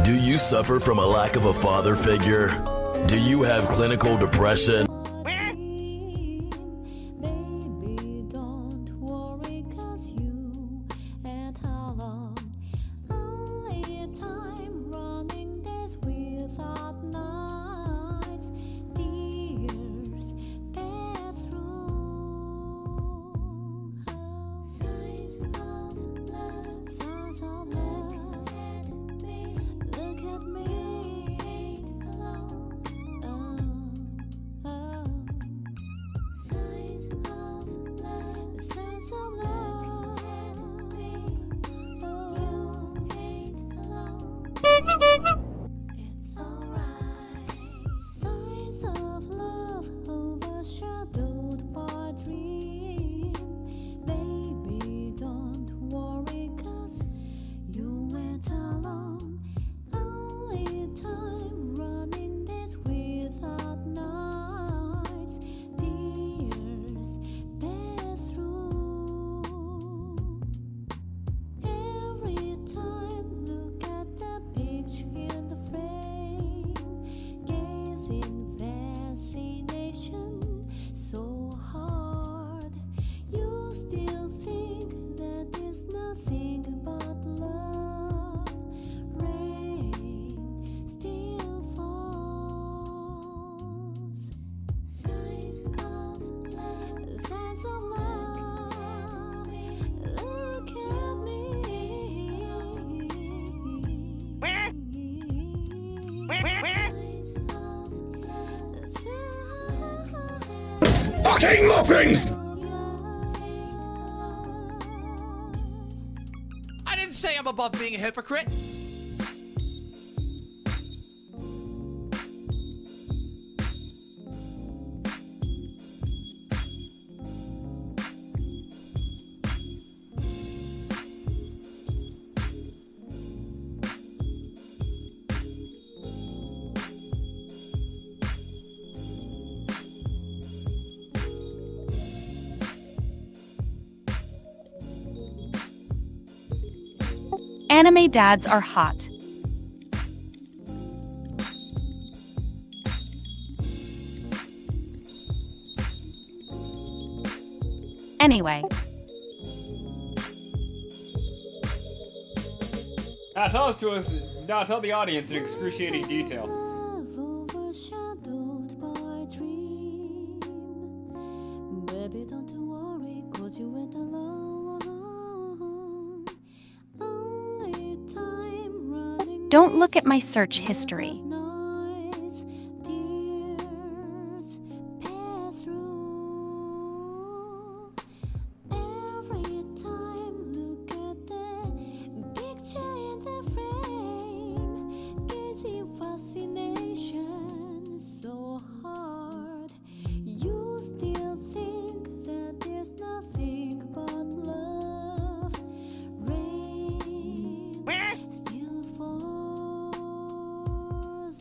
Do you suffer from a lack of a father figure? Do you have clinical depression? Baby, don't worry, 'cause you at alone. Only time running days without nights. Tears pass through. Signs of love, signs of love. Look at me, alone. Oh, oh. Signs of love, signs of love. Oh, it's alright. Signs of love overshadowed by dream. Baby, don't worry, 'cause you went alone. Only time running days without nights. Tears pass through. Every time look at the picture in the frame. Gaze in fascination so hard. You still think that is nothing but love. Rain still falls. Signs of love, signs of love. Look at me. Fucking muffins! I didn't say I'm above being a hypocrite. Anime dads are hot. Anyway, Now tell tell the audience in excruciating detail. Love overshadowed by dream. Baby, don't worry, 'cause you went alone. Only time running don't look at my search history. nights. Tears pass through. Every time look at the picture in the frame. Gazing fascination so hard. You still think that there's nothing but love. Rain still falls.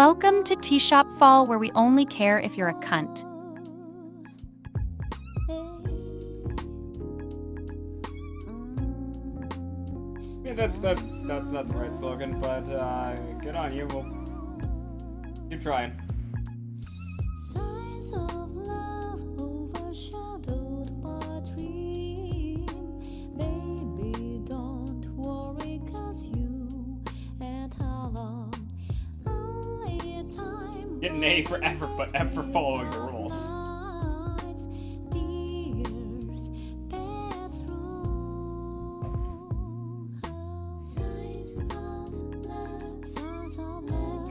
Welcome to Tea Shop Fall, where we only care if you're a cunt. Yeah, that's not the right slogan, but good on you. We'll keep trying. Signs of love overshadowed by dream. Baby, don't worry, 'cause you at alone. Only time Get an A for effort, but F for following the rules. nights, tears pass through. Signs of love, signs of love.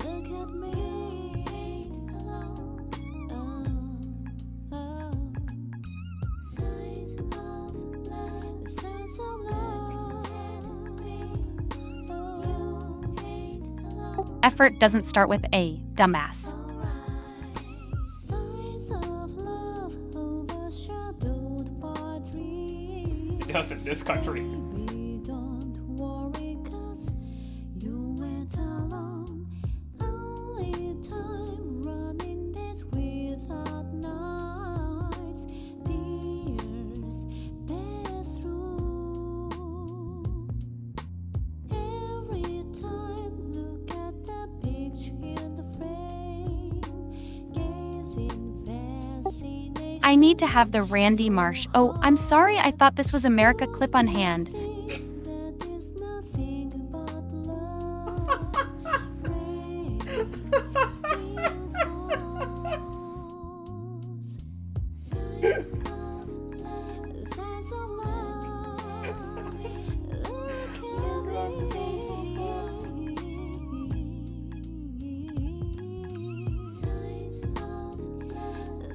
Look at me, alone. Signs of love, signs of love. Effort doesn't start with A, dumbass. Signs of love overshadowed by dreams. It does in this country. Baby, don't worry, 'cause you went alone. Only time running days without nights. Tears pass through. Every time, look at the picture in the frame. Gazing fascination. I need to have the Randy Marsh. Oh, I'm sorry, I thought this was America clip on hand. That is nothing but love. Rain still falls. Signs of love. Look at me.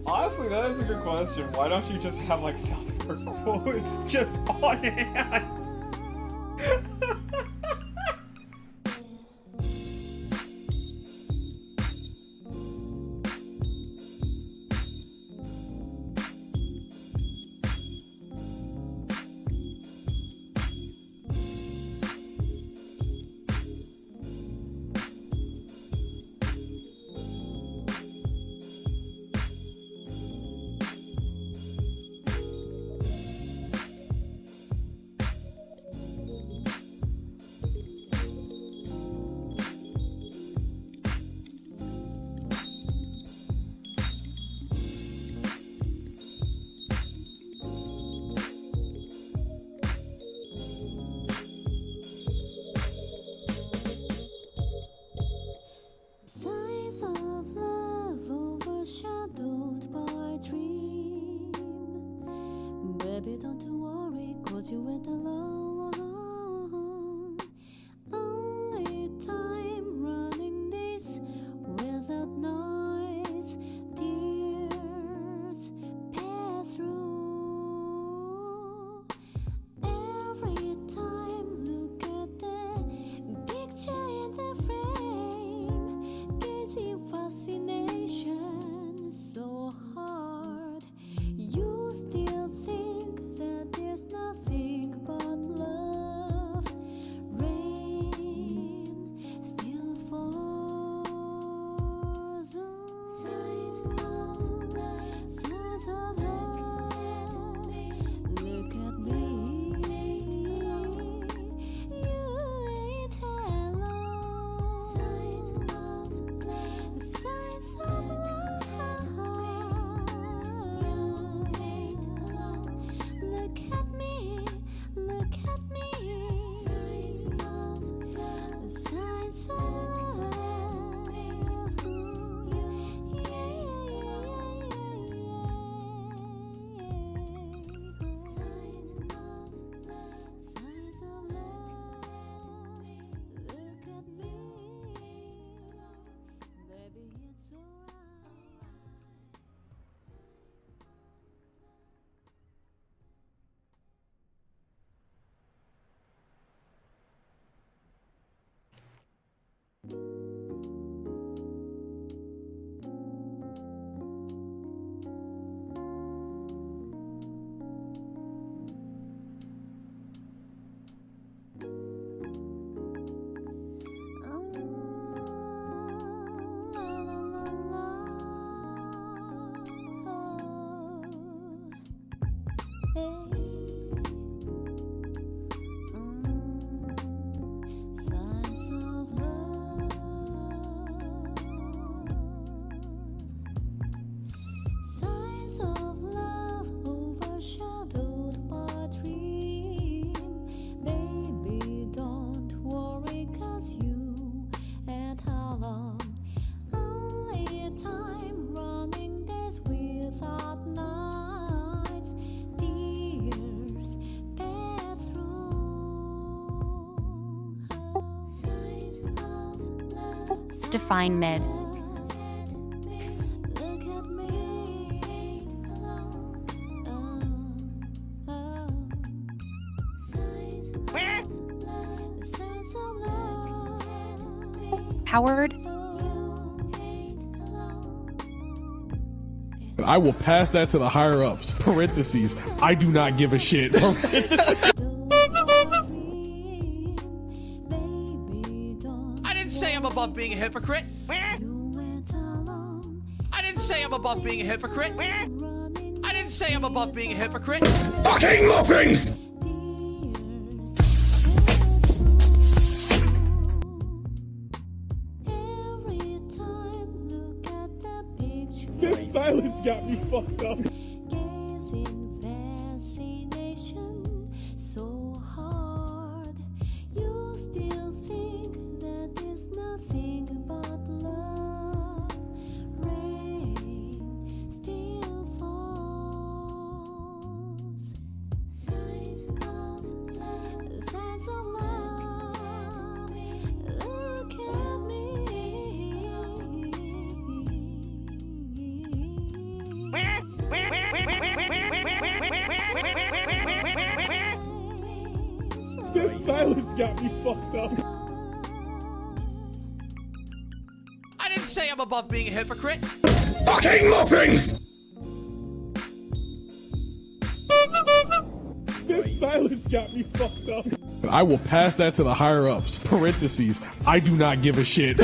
Honestly, that is a good question. Why don't you just have like self-work quotes just on hand? Signs of love overshadowed by dream. Baby, don't worry, 'cause you went alone. Only time running days without nights. Tears pass through. Every time, look at the picture in the frame. Gazing fascination so hard. You still think that there's nothing but love. let's define mid. Howard? I will pass that to the higher ups. Parentheses. I do not give a shit. I didn't say I'm above being a hypocrite. I didn't say I'm above being a hypocrite. I didn't say I'm above being a hypocrite. Fucking muffins! This silence got me fucked up. This silence got me fucked up. I didn't say I'm above being a hypocrite. Fucking muffins! This silence got me fucked up. I will pass that to the higher ups. Parentheses. I do not give a shit.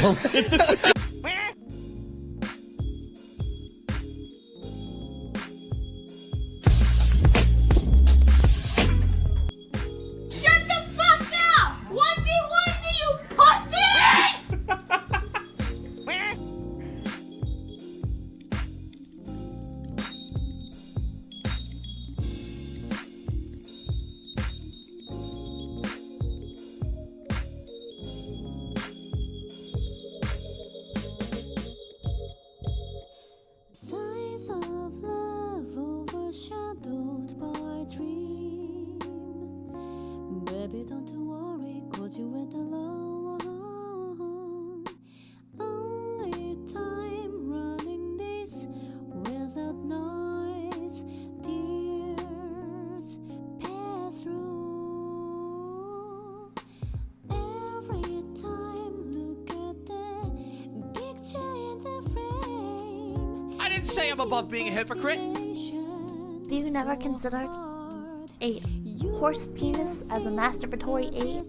Baby, don't worry, 'cause you went alone. Only time running this without noise. Tears pass through. Every time, look at the picture in the frame. I didn't say I'm above being a hypocrite. Have you never considered a horse penis as a masturbatory aid?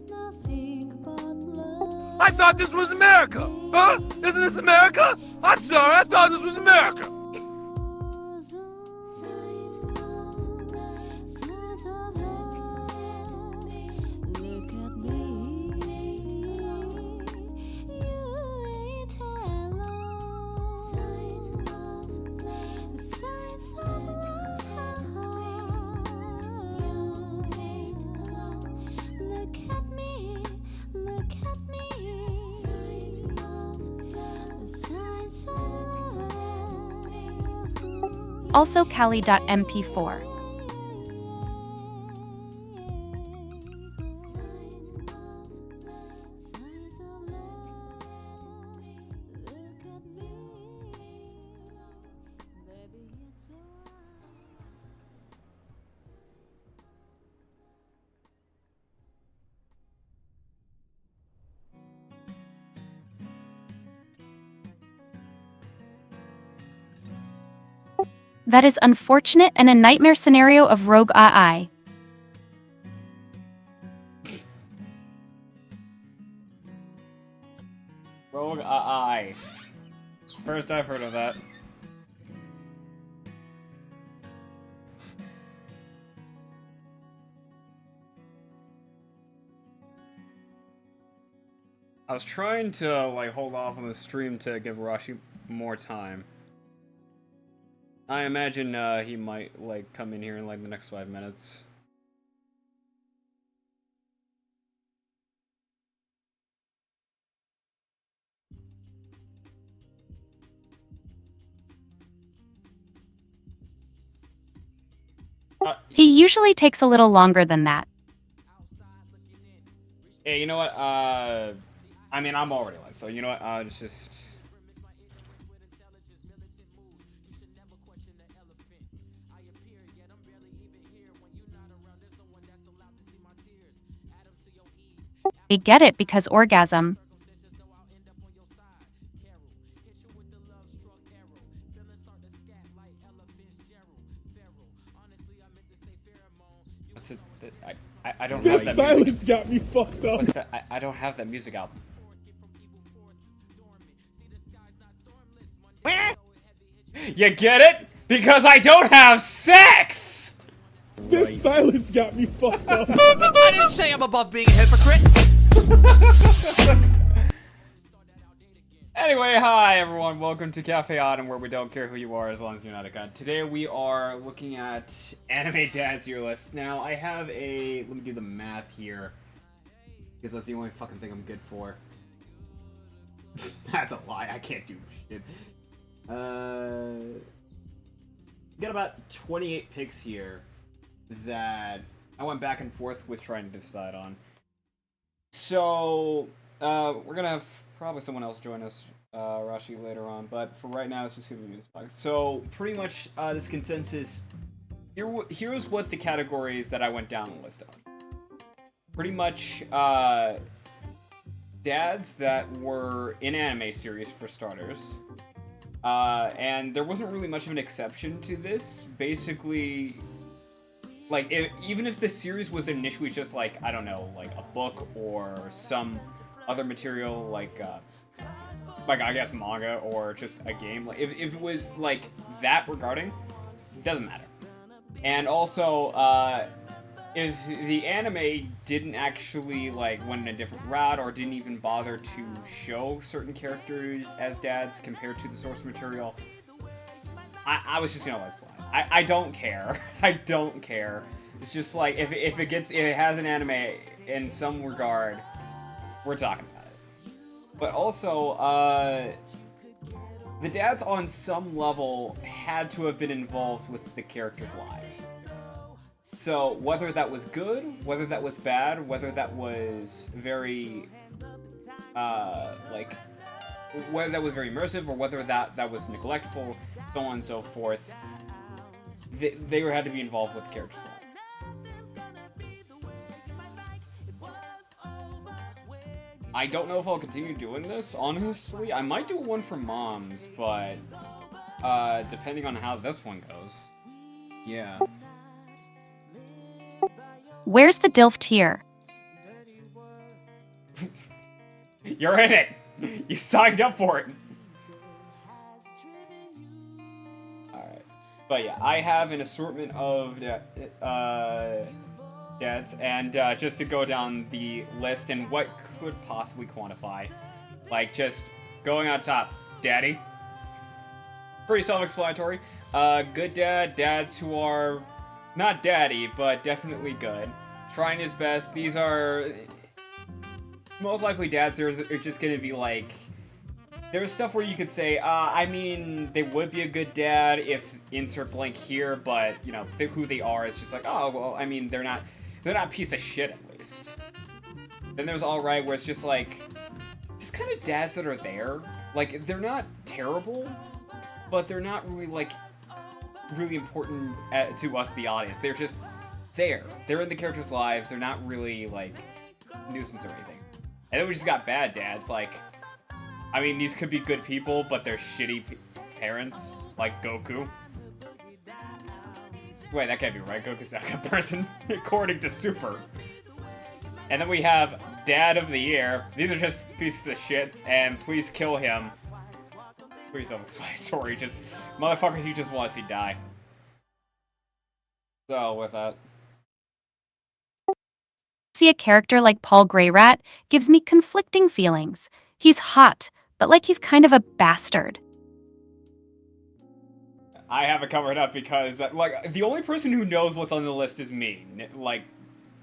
I thought this was America! Huh? Isn't this America? I'm sorry, I thought this was America! Also Cali.mp4. That is unfortunate and a nightmare scenario of Rogue AI. Rogue AI. First I've heard of that. I was trying to like hold off on the stream to give Rashi more time. I imagine he might like come in here in like the next 5 minutes. He usually takes a little longer than that. Hey, you know what? I I mean, I'm already late, so you know what? It's just. They get it because orgasm. What's it? I don't have This that music. silence got me fucked up. What's that? I don't have that music album. You get it? Because I don't have sex! This silence got me fucked up. I didn't say I'm above being a hypocrite. Anyway, hi everyone, welcome to Cafe Autumn, where we don't care who you are as long as you're not a cunt. Today we are looking at anime dad's year list. Now, I have a... let me do the math here, because that's the only fucking thing I'm good for. That's a lie, I can't do shit. Got about 28 picks here that I went back and forth with trying to decide on. So, we're gonna have probably someone else join us, Rashi, later on, but for right now, let's just see what we do this podcast. So, pretty much, this consensus, here's what the categories that I went down the list on. Pretty much, dads that were in anime series, for starters. And there wasn't really much of an exception to this. Basically, like, even if the series was initially just, like, I don't know, like, a book or some other material, like I guess manga or just a game, like, if it was, like, that regarding, it doesn't matter. And also, if the anime didn't actually, like, went in a different route or didn't even bother to show certain characters as dads compared to the source material, I was just gonna let it slide. I don't care. I don't care. It's just like, if it has an anime in some regard, we're talking about it. But also, the dads on some level had to have been involved with the characters' lives. So, whether that was good, whether that was bad, whether that was very, whether that was very immersive, or whether that was neglectful, so on and so forth, they had to be involved with the characters' lives. I don't know if I'll continue doing this, honestly. I might do one for moms, but, depending on how this one goes, yeah. Where's the DILF tier? You're in it! You signed up for it! Alright. But yeah, I have an assortment of dads, and just to go down the list and what could possibly quantify. Like, just going on top. Daddy. Pretty self-explanatory. Good dad, dads who are not daddy, but definitely good. Trying his best. These are most likely dads are just gonna be like, there's stuff where you could say, I mean, they would be a good dad if insert blank here, but you know, who they are is just like, oh well, I mean, they're not a piece of shit at least. Then there's alright, where it's just like, just kind of dads that are there. Like, they're not terrible, but they're not really like really important to us, the audience. They're just there. They're in the characters' lives. They're not really, like, nuisance or anything. And then we just got bad dads. Like, I mean, these could be good people, but they're shitty parents. Like Goku. Wait, that can't be right. Goku's not a good person, according to Super. And then we have Dad of the Year. These are just pieces of shit, and please kill him. Pretty self-explanatory. Just, motherfuckers you just want to see die. So, with that. See a character like Paul Greyrat gives me conflicting feelings. He's hot, but like he's kind of a bastard. I have it covered up because, like, the only person who knows what's on the list is me. Like,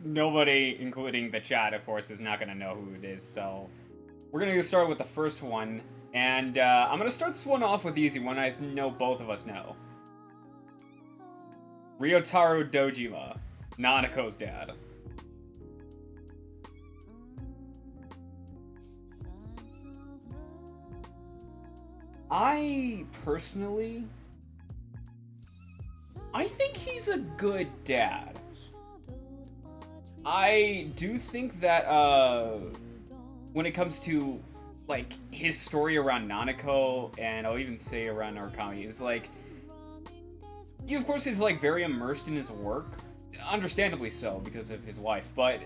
nobody, including the chat, of course, is not going to know who it is, so... We're going to get started with the first one, and I'm going to start this one off with the easy one I know both of us know. Ryotaro Dojima, Nanako's dad. I personally, I think he's a good dad. I do think that when it comes to like his story around Nanako, and I'll even say around Narukami, is like he of course is like very immersed in his work, understandably so because of his wife, but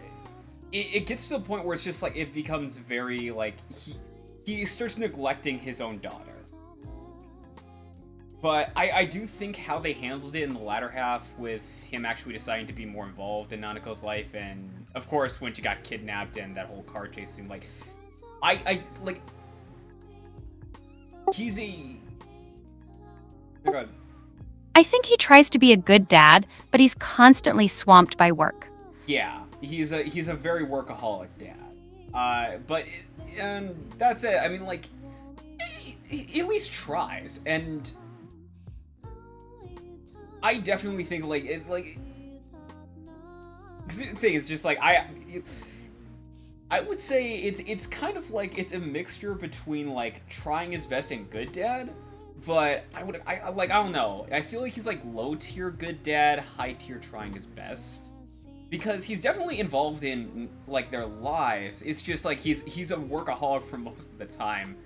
it gets to the point where it's just like it becomes very like he starts neglecting his own daughter. But I do think how they handled it in the latter half with him actually deciding to be more involved in Nanako's life, and of course when she got kidnapped and that whole car chase scene, like I like he's a oh god. I think he tries to be a good dad, but he's constantly swamped by work. Yeah, he's a very workaholic dad. And that's it. I mean, like he at least tries, and I definitely think like it like. Cause the thing is just like I would say it's kind of like it's a mixture between like trying his best and good dad, but I don't know. I feel like he's like low tier good dad, high tier trying his best. Because he's definitely involved in like their lives. It's just like he's a workaholic for most of the time.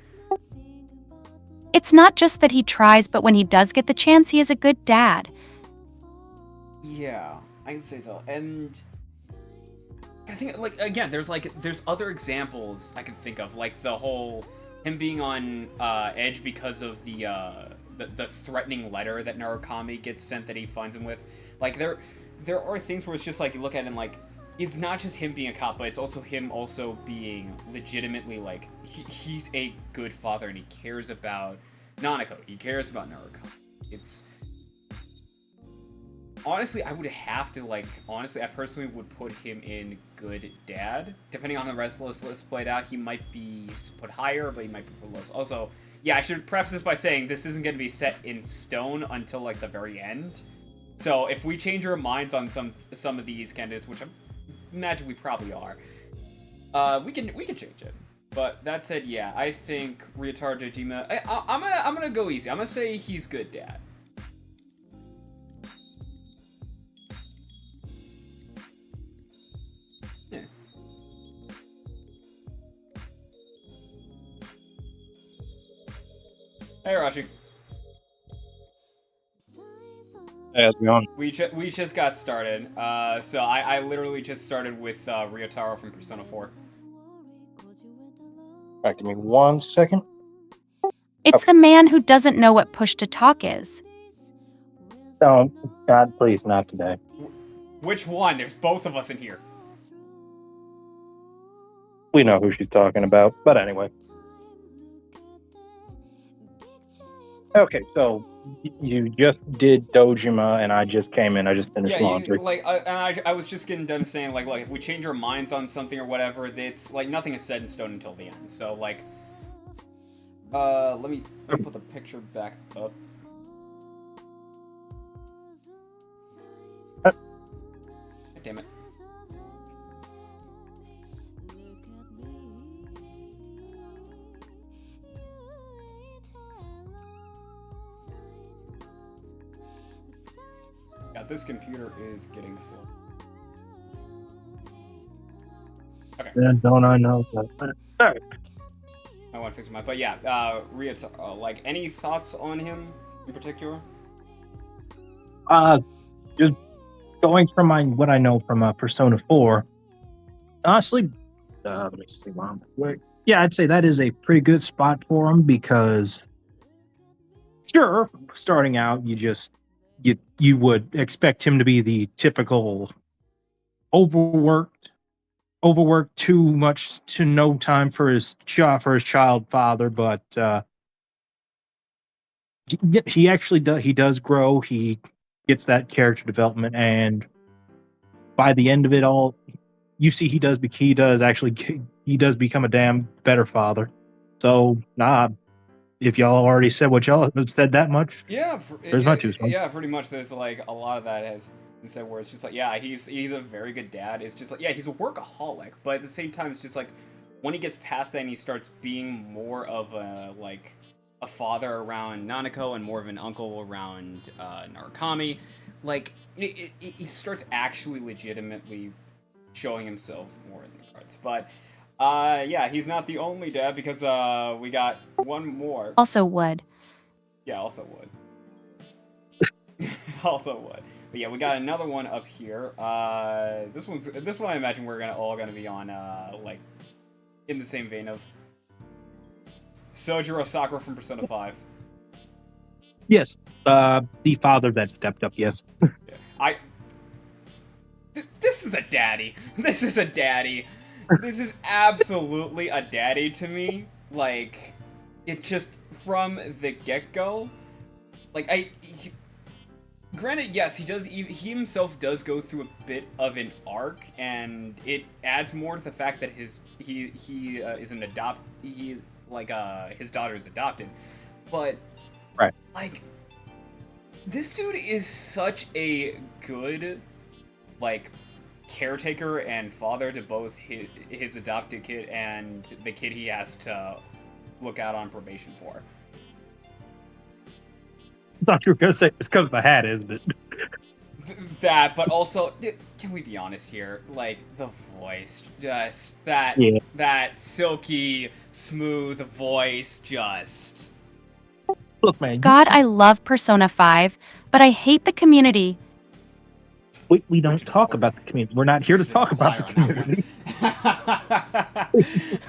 It's not just that he tries, but when he does get the chance, he is a good dad. Yeah, I can say so. And I think like again, there's other examples I can think of, like the whole him being on edge because of the threatening letter that Narukami gets sent that he finds him with. Like there are things where it's just like you look at it and like it's not just him being a cop, but it's also him also being legitimately like he's a good father and he cares about Nanako. He cares about Narukami. It's honestly, I would have to like honestly, I personally would put him in good dad. Depending on the rest of the list played out, he might be put higher, but he might be put low. Also, yeah, I should preface this by saying this isn't going to be set in stone until like the very end. So if we change our minds on some of these candidates, which I imagine we probably are, we can change it. But that said, yeah, I think Ryotaro Dojima. I'm gonna go easy. I'm gonna say he's good dad. Yeah. Hey, Rashi. Hey, how's it going? We just got started. So I literally just started with Ryotaro from Persona 4. Right, give me 1 second. It's the man who doesn't know what push to talk is. Don't. God, please, not today. Which one? There's both of us in here. We know who she's talking about, but anyway. Okay, so you just did Dojima, and I just came in. I just finished laundry. I was just getting done saying like if we change our minds on something or whatever, it's like nothing is set in stone until the end. So like, let me put the picture back up. God damn it. Yeah, this computer is getting slow. Okay. Yeah, don't I know that? Alright. I want to fix my, but yeah, Ryotaro, like any thoughts on him in particular? Just going from what I know from Persona 4, honestly, let me see. Yeah, I'd say that is a pretty good spot for him because, sure, starting out, you would expect him to be the typical overworked, too much to no time for his child father, but he actually does grow. He gets that character development, and by the end of it all, you see he does become a damn better father. So if y'all already said what y'all have said that much, Yeah, there's much to it. yeah, pretty much. There's like a lot of that has been said where it's just like, yeah, he's a very good dad. It's just like, yeah, he's a workaholic, but at the same time, it's just like when he gets past that and he starts being more of a like a father around Nanako and more of an uncle around Narukami. Like, he starts actually legitimately showing himself more in the cards. But, yeah, he's not the only dad because we got one more. Also would. Yeah, also would. Also would. But yeah, we got another one up here. This one I imagine we're all gonna be on like in the same vein of Sojiro Sakura from Persona 5. Yes, the father that stepped up. Yes. Yeah. This is a daddy. This is a daddy. This is absolutely a daddy to me. Like, it just from the get-go. Like granted, yes, he himself does go through a bit of an arc, and it adds more to the fact that his daughter is adopted, but right, like, this dude is such a good like caretaker and father to both his adopted kid and the kid he has to look out on probation for. I thought you were gonna say it's because of the hat, isn't it? That, but also, can we be honest here? Like, the voice, just that silky, smooth voice, just. Look, man. God, I love Persona 5, but I hate the community. We don't talk about the community. We're not here to talk about the community.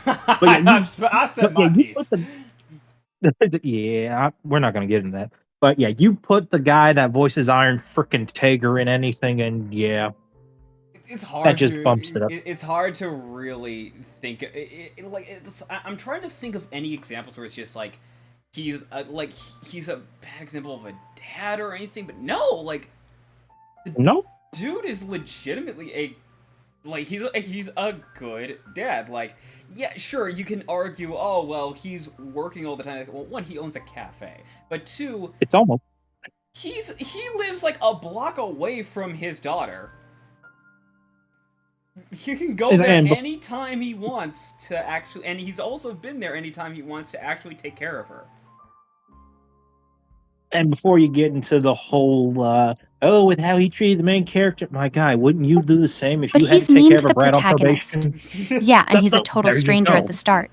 I've said my piece. Yeah, we're not going to get into that. But yeah, you put the guy that voices Iron frickin' Tager in anything, and yeah, it's hard. That just bumps it up. It's hard to really think. I'm trying to think of any examples where it's just like he's a bad example of a dad or anything. But no, like, no, dude is legitimately he's a good dad. Like, yeah, sure, you can argue, oh well, he's working all the time. Like, well, one, he owns a cafe, but two, it's almost he lives like a block away from his daughter. He can go there anytime he wants to actually, and he's also been there anytime he wants to actually take care of her. And before you get into the whole, with how he treated the main character, my guy, wouldn't you do the same if you had to take care of a brat on probation? Yeah, and he's a total stranger at the start.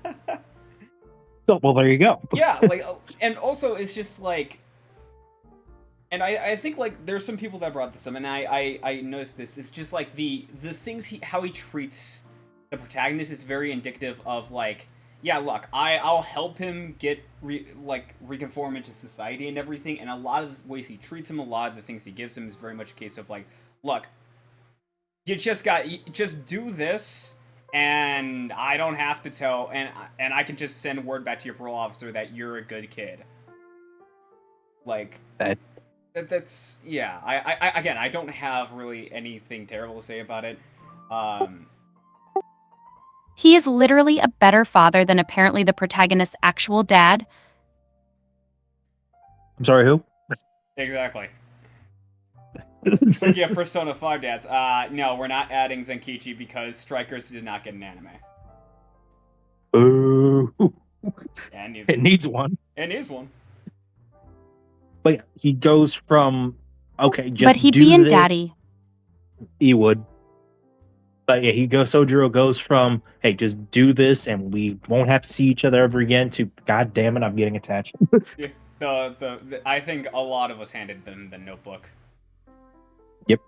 So, well, there you go. Yeah, like, and also it's just like, and I think like there's some people that brought this up, and I noticed this. It's just like the things how he treats the protagonist is very indicative of like, yeah, look, I'll help him get reconform into society and everything, and a lot of the ways he treats him, a lot of the things he gives him is very much a case of like, look, you just do this, and I don't have to tell, and I can just send word back to your parole officer that you're a good kid. Like that's yeah. I don't have really anything terrible to say about it. He is literally a better father than apparently the protagonist's actual dad. I'm sorry, who? Exactly. Speaking of Persona 5 dads, no, we're not adding Zenkichi because Strikers did not get an anime. Ooh. It needs one. It needs one. But yeah, he goes from, okay, just but he'd do be in this. Daddy. He would. But yeah, Sojiro goes from, hey, just do this and we won't have to see each other ever again, to, god damn it, I'm getting attached. Yeah, I think a lot of us handed them the Notebook. Yep.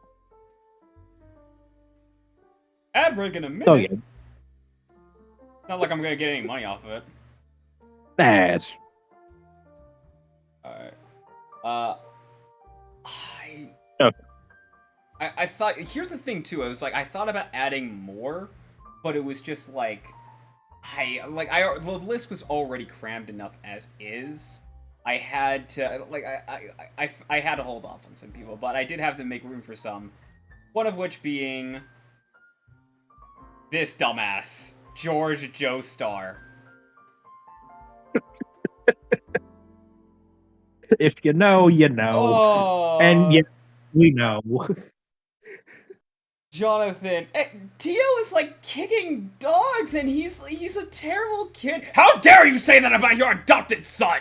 Ad break in a minute. Oh, yeah. Not like I'm gonna get any money off of it. That's... Alright. I thought, here's the thing too, I thought about adding more, but it was just like, the list was already crammed enough as is. I had to, I had to hold off on some people, but I did have to make room for some. One of which being this dumbass, George Joestar. If you know, you know. Oh. And yeah, we know. Jonathan, Tio is like kicking dogs, and he's a terrible kid. How dare you say that about your adopted son?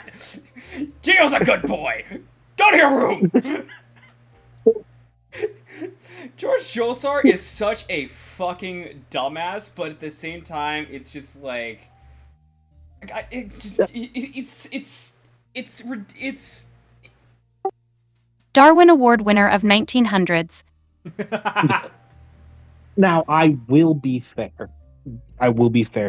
Tio's a good boy. Go to your room. George Josar is such a fucking dumbass, but at the same time, it's just like, it's Darwin Award winner of 1900s. Now, I will be fair.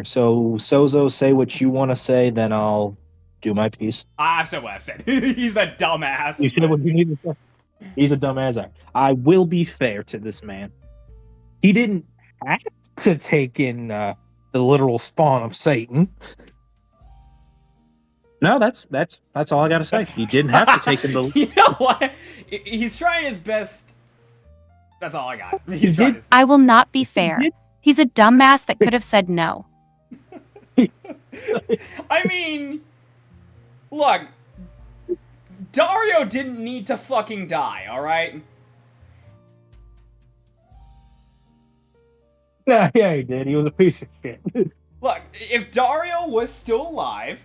So, Sozo, say what you want to say, then I'll do my piece. I've said what I've said. He's a dumbass. You said what you need to say. He's a dumbass. I will be fair to this man. He didn't have to take in the literal spawn of Satan. No, that's all I gotta say. He didn't have to take in the. You know what? He's trying his best. That's all I got. He's trying his best. I will not be fair. He's a dumbass that could have said no. I mean, look, Dario didn't need to fucking die, alright? Yeah, he did. He was a piece of shit. Look, if Dario was still alive,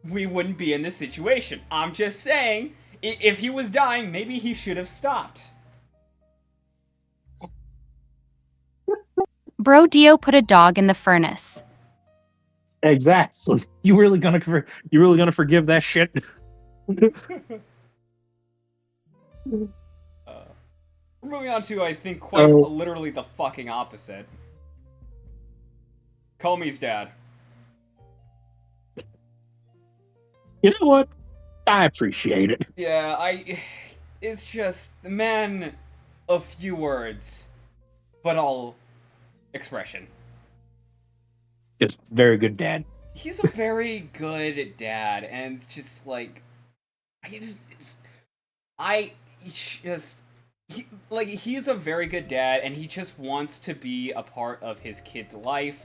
we wouldn't be in this situation. I'm just saying, if he was dying, maybe he should have stopped. Bro Dio put a dog in the furnace. Exactly. You really gonna forgive that shit? We're moving on to, I think, quite literally the fucking opposite. Comey's dad. You know what? I appreciate it. Yeah, it's just the man of few words, but all expression. Just very good dad. He's a very good dad, and it's just like, he's a very good dad, and he just wants to be a part of his kid's life,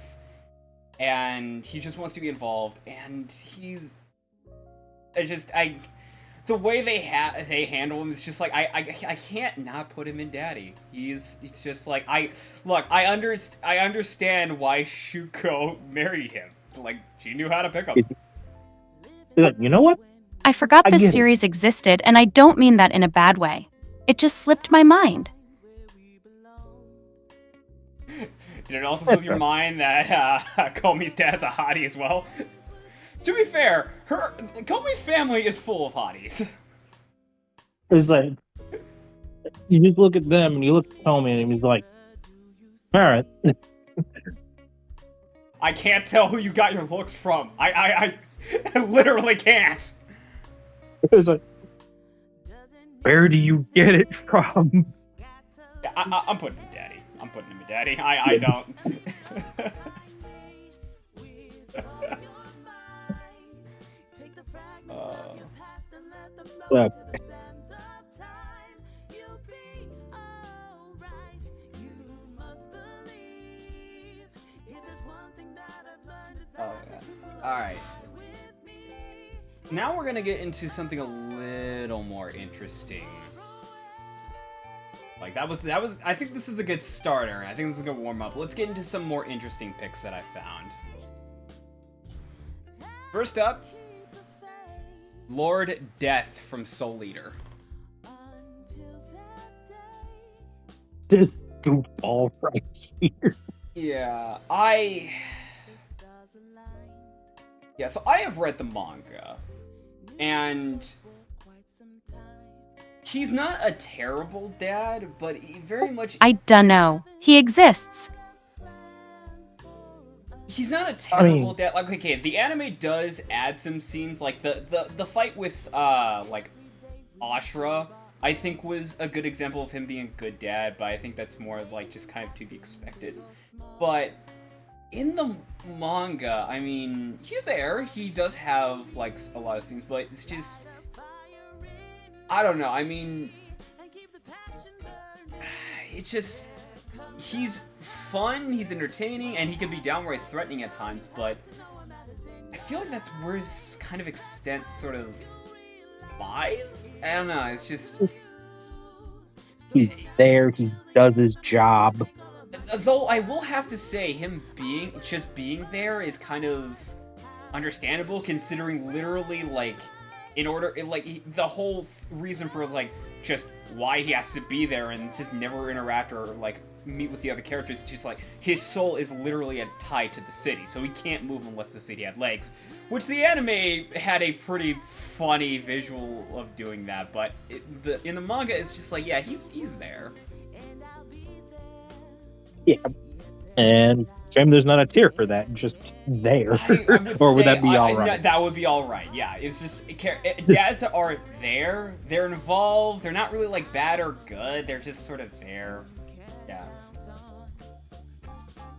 and he just wants to be involved, and the way they handle him is just like, I can't not put him in daddy. He's just like, I understand why Shuko married him. Like, she knew how to pick him. You know what? I forgot this series existed, and I don't mean that in a bad way. It just slipped my mind. Did it also slip your mind that Comey's dad's a hottie as well? To be fair, Comey's family is full of hotties. It's like, you just look at them and you look at Comey and he's like, alright. I can't tell who you got your looks from. I literally can't. It's like, where do you get it from? I'm putting him daddy. I'm putting him in daddy. I don't. Yeah. Alright. Now we're gonna get into something a little more interesting. Like, that was, I think this is a good starter. I think this is a good warm-up. Let's get into some more interesting picks that I found. First up, Lord Death from Soul Eater. This goofball right here. Yeah, so I have read the manga, and he's not a terrible dad, but he very much... I dunno. He exists. He's not a terrible dad. Like, okay, the anime does add some scenes, like the fight with like Ashura, I think was a good example of him being a good dad, but I think that's more like just kind of to be expected. But in the manga, I mean, he's there. He does have like a lot of scenes, but it's just, I don't know. I mean, it's just, he's fun, he's entertaining, and he can be downright threatening at times, but I feel like that's where his kind of extent sort of lies. I don't know, it's just, He's there. He does his job. Though I will have to say, him being there is kind of understandable, considering literally, like, the whole reason for, like, just why he has to be there and just never interact or, like, meet with the other characters, just, like, his soul is literally tied to the city, so he can't move unless the city had legs, which the anime had a pretty funny visual of doing that, but in the manga, it's just like, yeah, he's there. Yeah. And shame there's not a tier for that, just there. Or would that be alright? That would be alright, yeah. It's just, dads are there, they're involved, they're not really, like, bad or good, they're just sort of there. Yeah.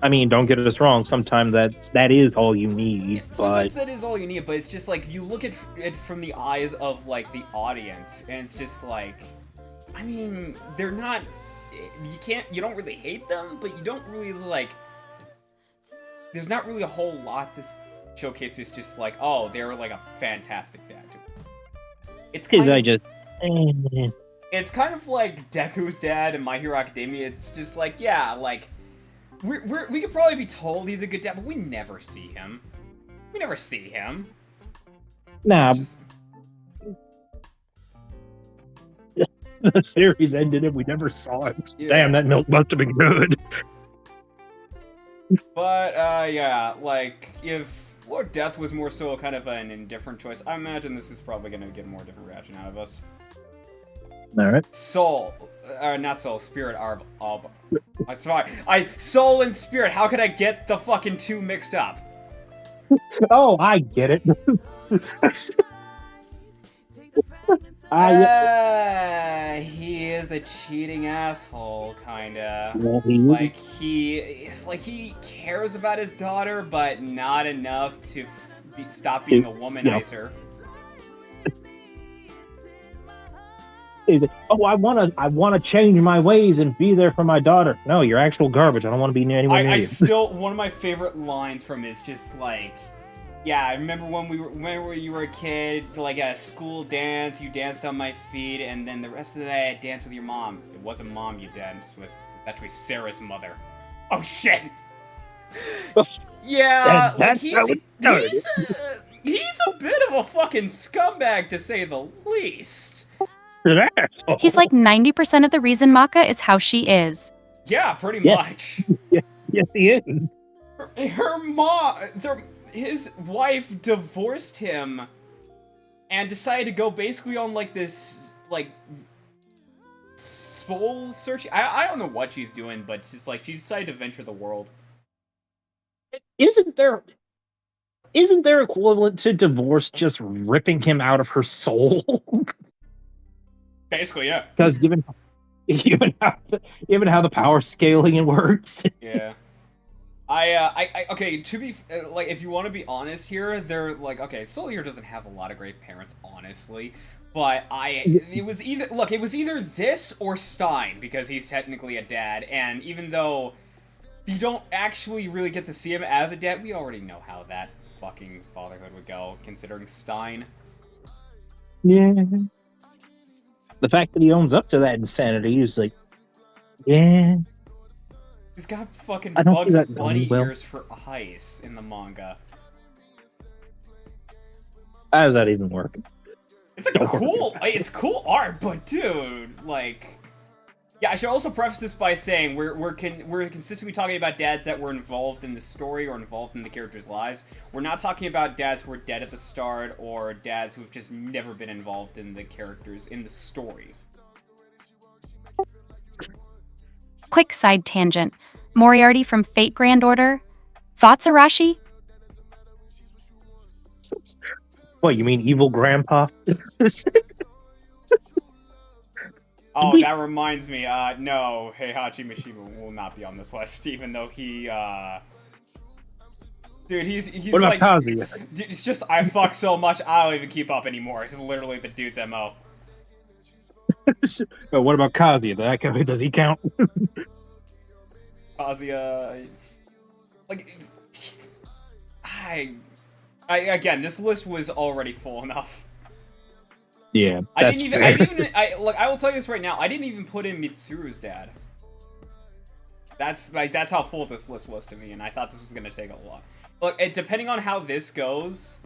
I mean, don't get us wrong, sometimes that is all you need, Sometimes but... that is all you need, but it's just, like, you look at it from the eyes of, like, the audience, and it's just, like, I mean, they're not... You don't really hate them, but you don't really, like... There's not really a whole lot to showcase. It's just like, oh, they're, like, a fantastic dad. It's kind of... It's kind of like Deku's dad in My Hero Academia. It's just like, yeah, like... We could probably be told he's a good dad, but we never see him. We never see him. Nah. The series ended and we never saw it. Yeah. Damn, that milk must have been good. But, yeah, like, if Lord Death was more so kind of an indifferent choice, I imagine this is probably going to get a more different reaction out of us. Alright. Spirit are... That's fine. Soul and Spirit, how could I get the fucking two mixed up? Oh, I get it. He is a cheating asshole, kinda. Yeah, Like, he cares about his daughter, but not enough to stop being a womanizer. Oh, I wanna change my ways and be there for my daughter. No, you're actual garbage. I don't want to be anywhere near you. One of my favorite lines from it is just like, yeah, I remember when you were a kid, like at a school dance, you danced on my feet, and then the rest of the day I danced with your mom. It wasn't mom you danced with, it was actually Sarah's mother. Oh shit! Yeah, like he's a bit of a fucking scumbag to say the least. He's like 90% of the reason Maka is how she is. Yeah, pretty much. Yes, he is. Her mom, his wife divorced him and decided to go basically on like this, like, soul search. I don't know what she's doing, but she's like, she decided to venture the world. Isn't there equivalent to divorce just ripping him out of her soul? Basically, yeah. Because given how the power scaling works. Yeah. Okay, to be, like, if you want to be honest here, they're, like, okay, Soul Eater doesn't have a lot of great parents, honestly, but it was either this or Stein, because he's technically a dad, and even though you don't actually really get to see him as a dad, we already know how that fucking fatherhood would go, considering Stein. Yeah. The fact that he owns up to that insanity is like, yeah. He's got fucking Bugs Bunny ears for eyes in the manga. How does that even work? It's it's cool art, but dude, like, yeah. I should also preface this by saying we're consistently talking about dads that were involved in the story or involved in the characters' lives. We're not talking about dads who were dead at the start or dads who've just never been involved in the characters in the story. Quick side tangent. Moriarty from Fate Grand Order. Thoughts, Arashi? What, you mean evil grandpa? Oh, that reminds me, no, Heihachi Mishima will not be on this list, even though he, dude, he's what about like, Kazuya? Dude, it's just, I fuck so much, I don't even keep up anymore. It's literally the dude's MO. But what about Kazuya? Does he count? Kazuya, like, again, this list was already full enough. Yeah, I that's didn't even. fair. I didn't even. I will tell you this right now. I didn't even put in Mitsuru's dad. That's how full this list was to me, and I thought this was gonna take a lot. Look, depending on how this goes,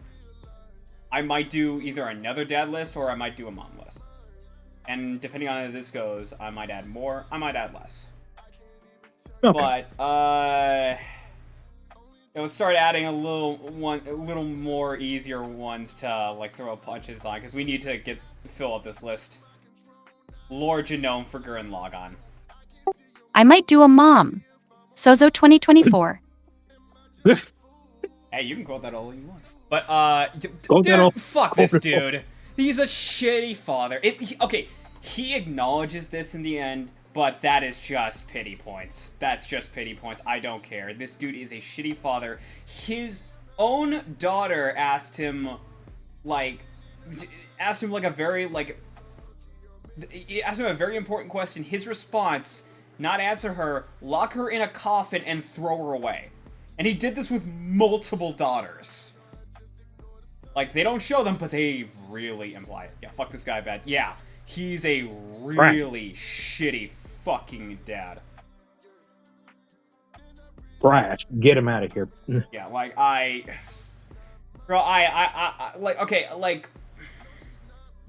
I might do either another dad list or I might do a mom list. And depending on how this goes, I might add more. I might add less. Okay. But let's start adding a little more easier ones to like throw punches on, because we need to fill up this list. Lord Genome for Gurren Lagann. I might do a mom. Sozo 2024. Hey, you can quote that all you want. But fuck this dude. He's a shitty father. Okay, he acknowledges this in the end, but that is just pity points. That's just pity points. I don't care. This dude is a shitty father. His own daughter asked him a very important question. His response, not answer her, lock her in a coffin and throw her away. And he did this with multiple daughters. Like, they don't show them, but they really imply it. Yeah, fuck this guy bad. Yeah, he's a really shitty fucking dad. Trash. Get him out of here. Yeah,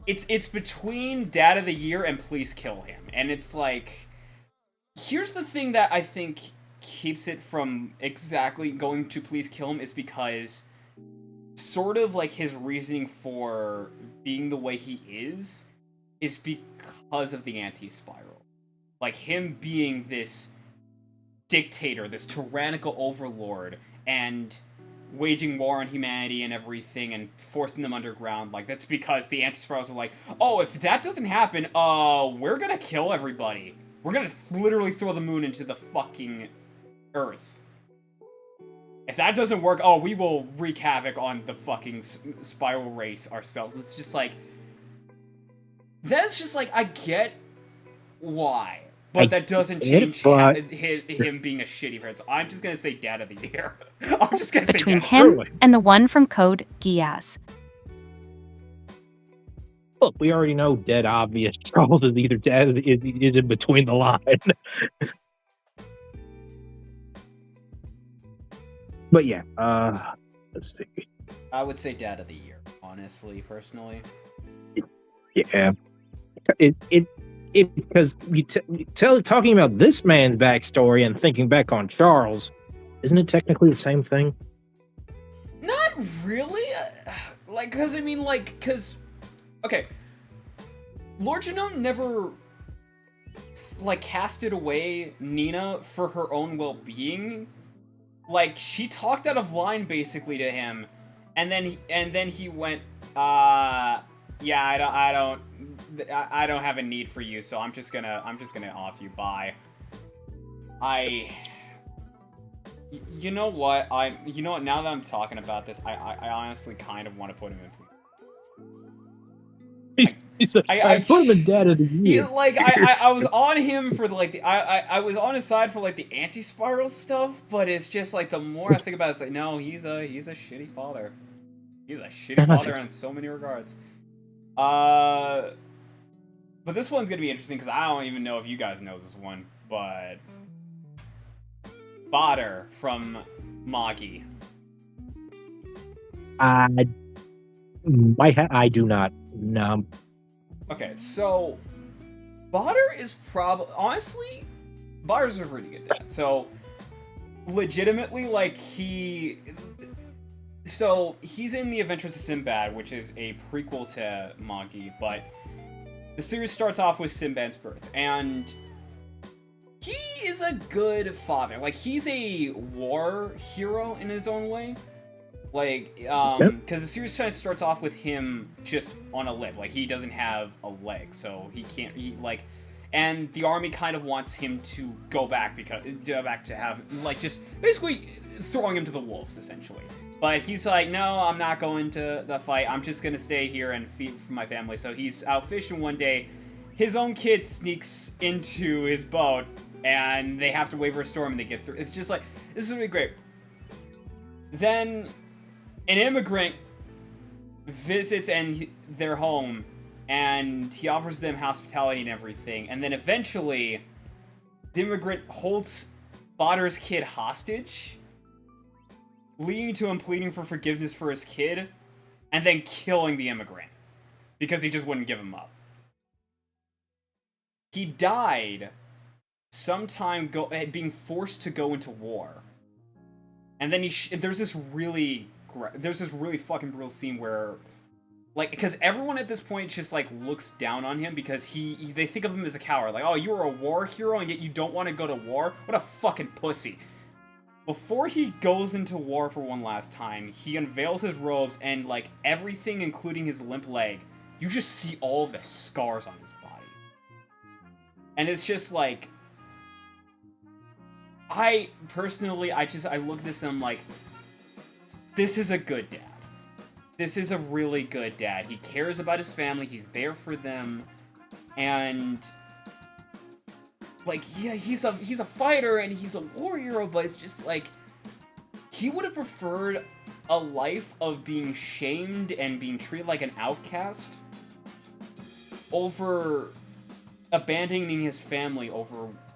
it's between Dad of the Year and Please Kill Him. And it's like, here's the thing that I think keeps it from exactly going to Please Kill Him, is because sort of like his reasoning for being the way he is because of the anti-spiral. Like, him being this dictator, this tyrannical overlord, and waging war on humanity and everything and forcing them underground. Like, that's because the anti-spirals are like, oh, if that doesn't happen, we're gonna kill everybody. We're gonna literally throw the moon into the fucking Earth. If that doesn't work, we will wreak havoc on the fucking spiral race ourselves. It's just like, that's just like, I get why, but that doesn't change him being a shitty parent. So I'm just gonna say Dad of the Year. I'm just gonna say Between Dad. him and the one from Code Geass. Look, we already know dead obvious. Charles is either dead is in between the line. But yeah, let's see. I would say Dad of the Year, honestly, personally. Yeah, because talking about this man's backstory and thinking back on Charles, isn't it technically the same thing? Not really. Okay, Lord Genome never casted away Nina for her own well-being. Like, she talked out of line basically to him, and then he went, yeah, I don't have a need for you, so I'm just gonna off you. Bye. You know what? Now that I'm talking about this, I honestly kind of want to put him in. I put him in Dad of the Year. I was on him for I was on his side for the anti-spiral stuff, but it's just like, the more I think about it, it's like, no, he's a shitty father. He's a shitty father in so many regards. But this one's gonna be interesting because I don't even know if you guys know this one, but Badr from Magi. I do not. No. Okay, so Badr is honestly, Badr's a pretty good dad. So legitimately, he's in The Adventures of Sinbad, which is a prequel to Magi, but the series starts off with Sinbad's birth, and he is a good father. Like, he's a war hero in his own way. Because the series kind of starts off with him just on a limb. Like, he doesn't have a leg, so he can't, and the army kind of wants him to go back to have, just basically throwing him to the wolves, essentially. But he's like, no, I'm not going to the fight. I'm just going to stay here and feed for my family. So he's out fishing one day. His own kid sneaks into his boat, and they have to wait for a storm, and they get through. It's just like, this is really great. Then an immigrant visits their home, and he offers them hospitality and everything, and then eventually, the immigrant holds Father's kid hostage, leading to him pleading for forgiveness for his kid, and then killing the immigrant, because he just wouldn't give him up. He died sometime being forced to go into war. And then there's this really fucking brutal scene where, like, because everyone at this point just, like, looks down on him because they think of him as a coward. Like, oh, you were a war hero and yet you don't want to go to war? What a fucking pussy. Before he goes into war for one last time, he unveils his robes and, like, everything, including his limp leg, you just see all of the scars on his body. And it's just, like... I look at this and I'm like, this is a good dad. This is a really good dad. He cares about his family, he's there for them, and... like, yeah, he's a fighter and he's a war hero, but it's just like, he would have preferred a life of being shamed and being treated like an outcast over abandoning his family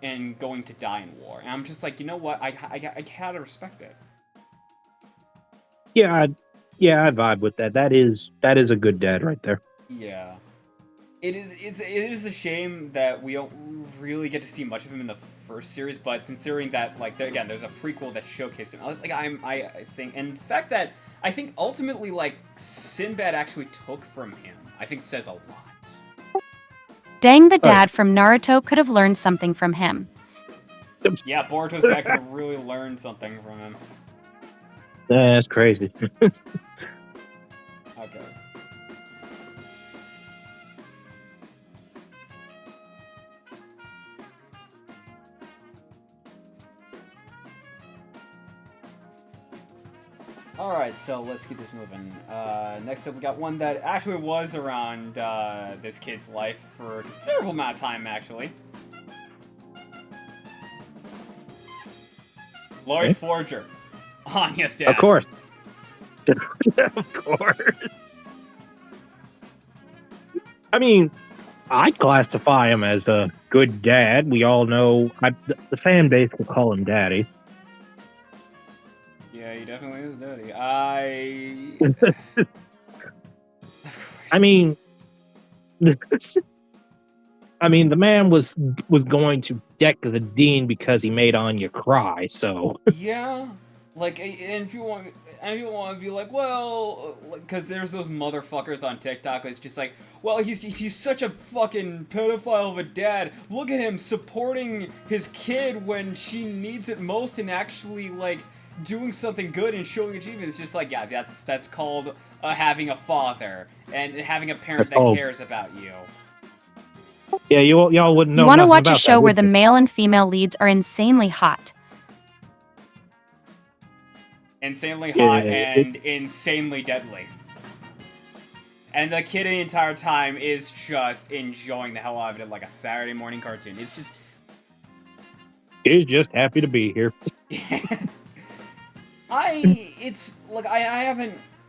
and going to die in war. And I'm just like, you know what? I gotta respect it. Yeah, I vibe with that. That is a good dad right there. Yeah. It is a shame that we don't really get to see much of him in the first series, but considering that, like, again, there's a prequel that showcased him, like, I think, and the fact that I think ultimately, like, Sinbad actually took from him, I think says a lot. Dang, the dad from Naruto could have learned something from him. Yeah, Boruto's dad could have really learned something from him. That's crazy. Okay. Alright, so let's keep this moving. Next up, we got one that actually was around this kid's life for a considerable amount of time, actually. Lloyd Forger. Anya's dad. Of course. Of course. I mean, I'd classify him as a good dad. We all know the fan base will call him daddy. Yeah, he definitely is daddy. I mean, the man was going to deck the dean because he made Anya cry. So yeah, like, and if you want to be like, well, because there's those motherfuckers on TikTok. It's just like, well, he's such a fucking pedophile of a dad. Look at him supporting his kid when she needs it most, and actually, like, doing something good and showing achievement. It's just like, yeah, that's called having a father and having a parent that cares about you. Yeah, y'all wouldn't know. You want to watch a about show that, where would the you? male and female leads are insanely hot. Insanely hot and insanely deadly. And the kid the entire time is just enjoying the hell out of it like a Saturday morning cartoon. It's just... He's just happy to be here.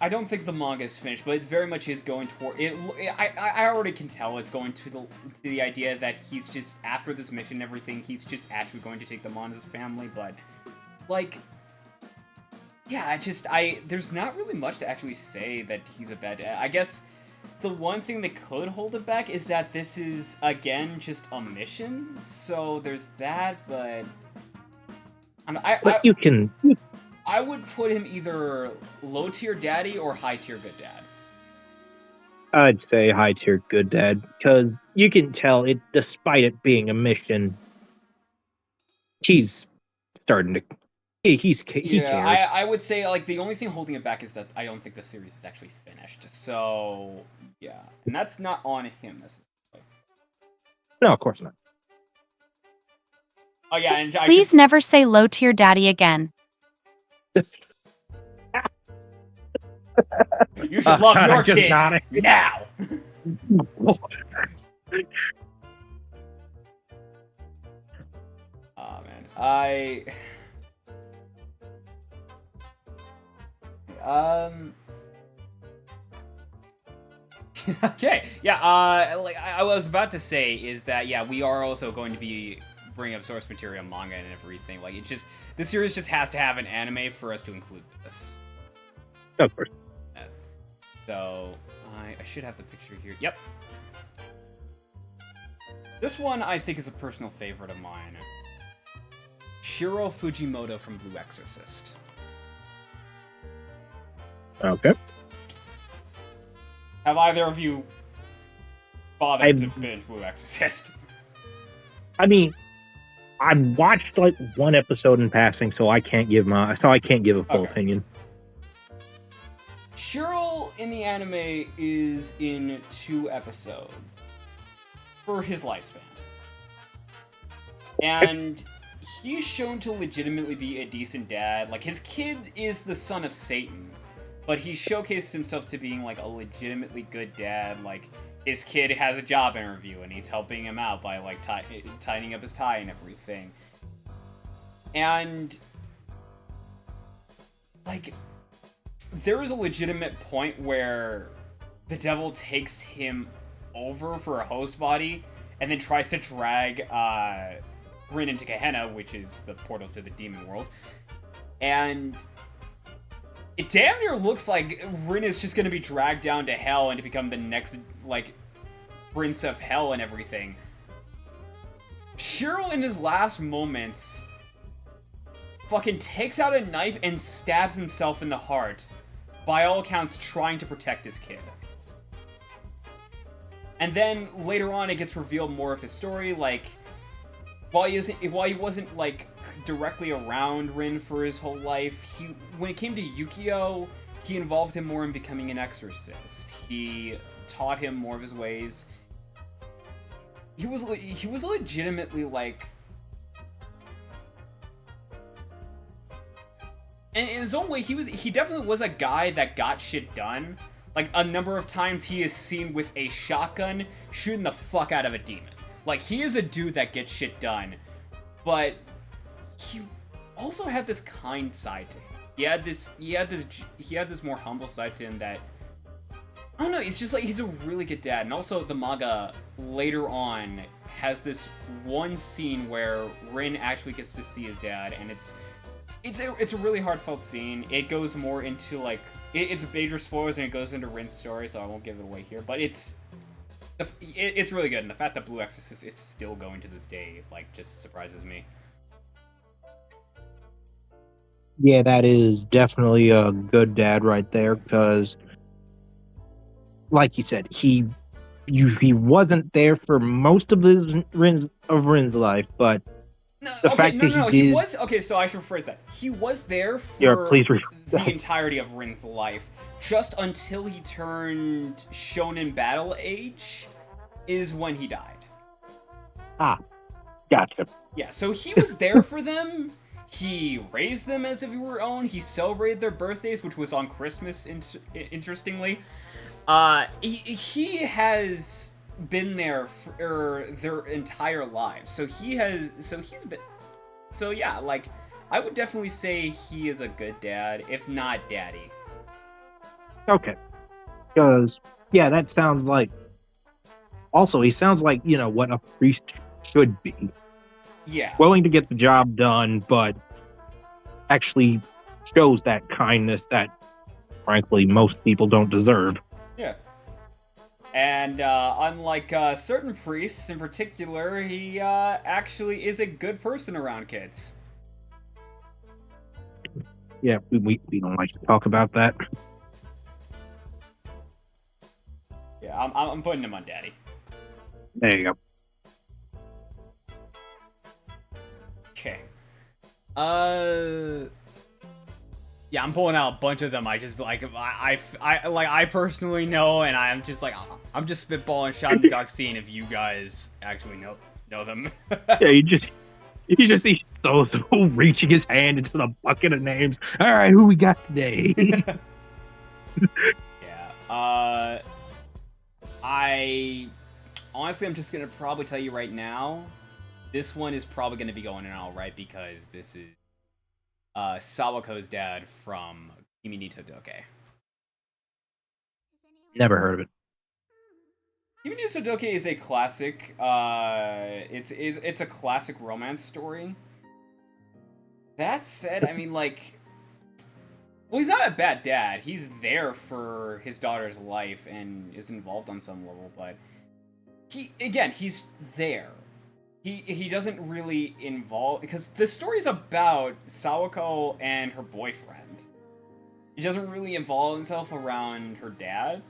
I don't think the manga is finished, but it very much is going toward it. I already can tell it's going to the idea that he's just, after this mission and everything, he's just actually going to take them on as family. But, like, yeah, there's not really much to actually say that he's a bad dad. I guess the one thing that could hold it back is that this is, again, just a mission. So there's that, but I would put him either low-tier daddy or high-tier good dad. I'd say high-tier good dad, because you can tell it, despite it being a mission, he's starting to... He cares. I would say, like, the only thing holding it back is that I don't think the series is actually finished. So, yeah. And that's not on him, necessarily. No, of course not. Oh, yeah, and Please never say low-tier daddy again. You should love your Just kids nodding. now! Oh, man. Okay, yeah, like I was about to say is that, yeah, we are also going to be bringing up source material, manga, and everything. Like, it's just, this series just has to have an anime for us to include this. Of course. So, I should have the picture here. Yep. This one, I think, is a personal favorite of mine. Shiro Fujimoto from Blue Exorcist. Okay. Have either of you bothered to binge Blue Exorcist? I mean, I watched like one episode in passing, so I can't give a full opinion. Shiro in the anime is in 2 episodes for his lifespan. And he's shown to legitimately be a decent dad. Like, his kid is the son of Satan, but he showcased himself to being, like, a legitimately good dad. Like, his kid has a job interview, and he's helping him out by, like, tidying up his tie and everything. And, like, there is a legitimate point where the devil takes him over for a host body, and then tries to drag Rin into Gehenna, which is the portal to the demon world. And it damn near looks like Rin is just going to be dragged down to hell and to become the next, like, prince of hell and everything. Shiro, in his last moments, fucking takes out a knife and stabs himself in the heart, by all accounts trying to protect his kid. And then later on it gets revealed more of his story, like, while he wasn't, like, directly around Rin for his whole life, when it came to Yukio, he involved him more in becoming an exorcist. He taught him more of his ways. He was legitimately, like, and in his own way, he definitely was a guy that got shit done. Like, a number of times he is seen with a shotgun shooting the fuck out of a demon. Like, he is a dude that gets shit done, but he also had this kind side to him. He had this more humble side to him that, I don't know, it's just like, he's a really good dad. And also, the manga later on has this one scene where Rin actually gets to see his dad, and it's a really heartfelt scene. It goes more into, like, it's major spoilers, and it goes into Rin's story, so I won't give it away here. But it's really good, and the fact that Blue Exorcist is still going to this day, like, just surprises me. Yeah, that is definitely a good dad right there, because, like you said, he wasn't there for most of Rin's life, but he was, okay, so I should rephrase that. He was there for the entirety of Rin's life, just until he turned Shonen Battle Age, is when he died. Ah, gotcha. Yeah, so he was there for them. He raised them as if he were own. He celebrated their birthdays, which was on Christmas, interestingly. He has been there for their entire lives. So yeah, like, I would definitely say he is a good dad, if not daddy. Okay. Because, yeah, that sounds like, also, he sounds like, you know, what a priest should be. Yeah. Willing to get the job done, but actually shows that kindness that, frankly, most people don't deserve. Yeah. And unlike certain priests in particular, he actually is a good person around kids. Yeah, we don't like to talk about that. Yeah, I'm putting him on daddy. There you go. Okay. Yeah, I'm pulling out a bunch of them. I just, like, I personally know, and I'm just like, I'm just spitballing, shot in the dark, seeing if you guys actually know them. Yeah, you just see Sozo reaching his hand into the bucket of names. All right, who we got today? Yeah. I'm just gonna probably tell you right now, this one is probably gonna be going in all right, because this is Sawako's dad from Kimi ni Todoke. Never heard of it. Kimi no Todoke is a classic. It's a classic romance story. That said, I mean, like, well, he's not a bad dad. He's there for his daughter's life and is involved on some level, but he's there. He doesn't really involve, because the story's about Sawako and her boyfriend. He doesn't really involve himself around her dad.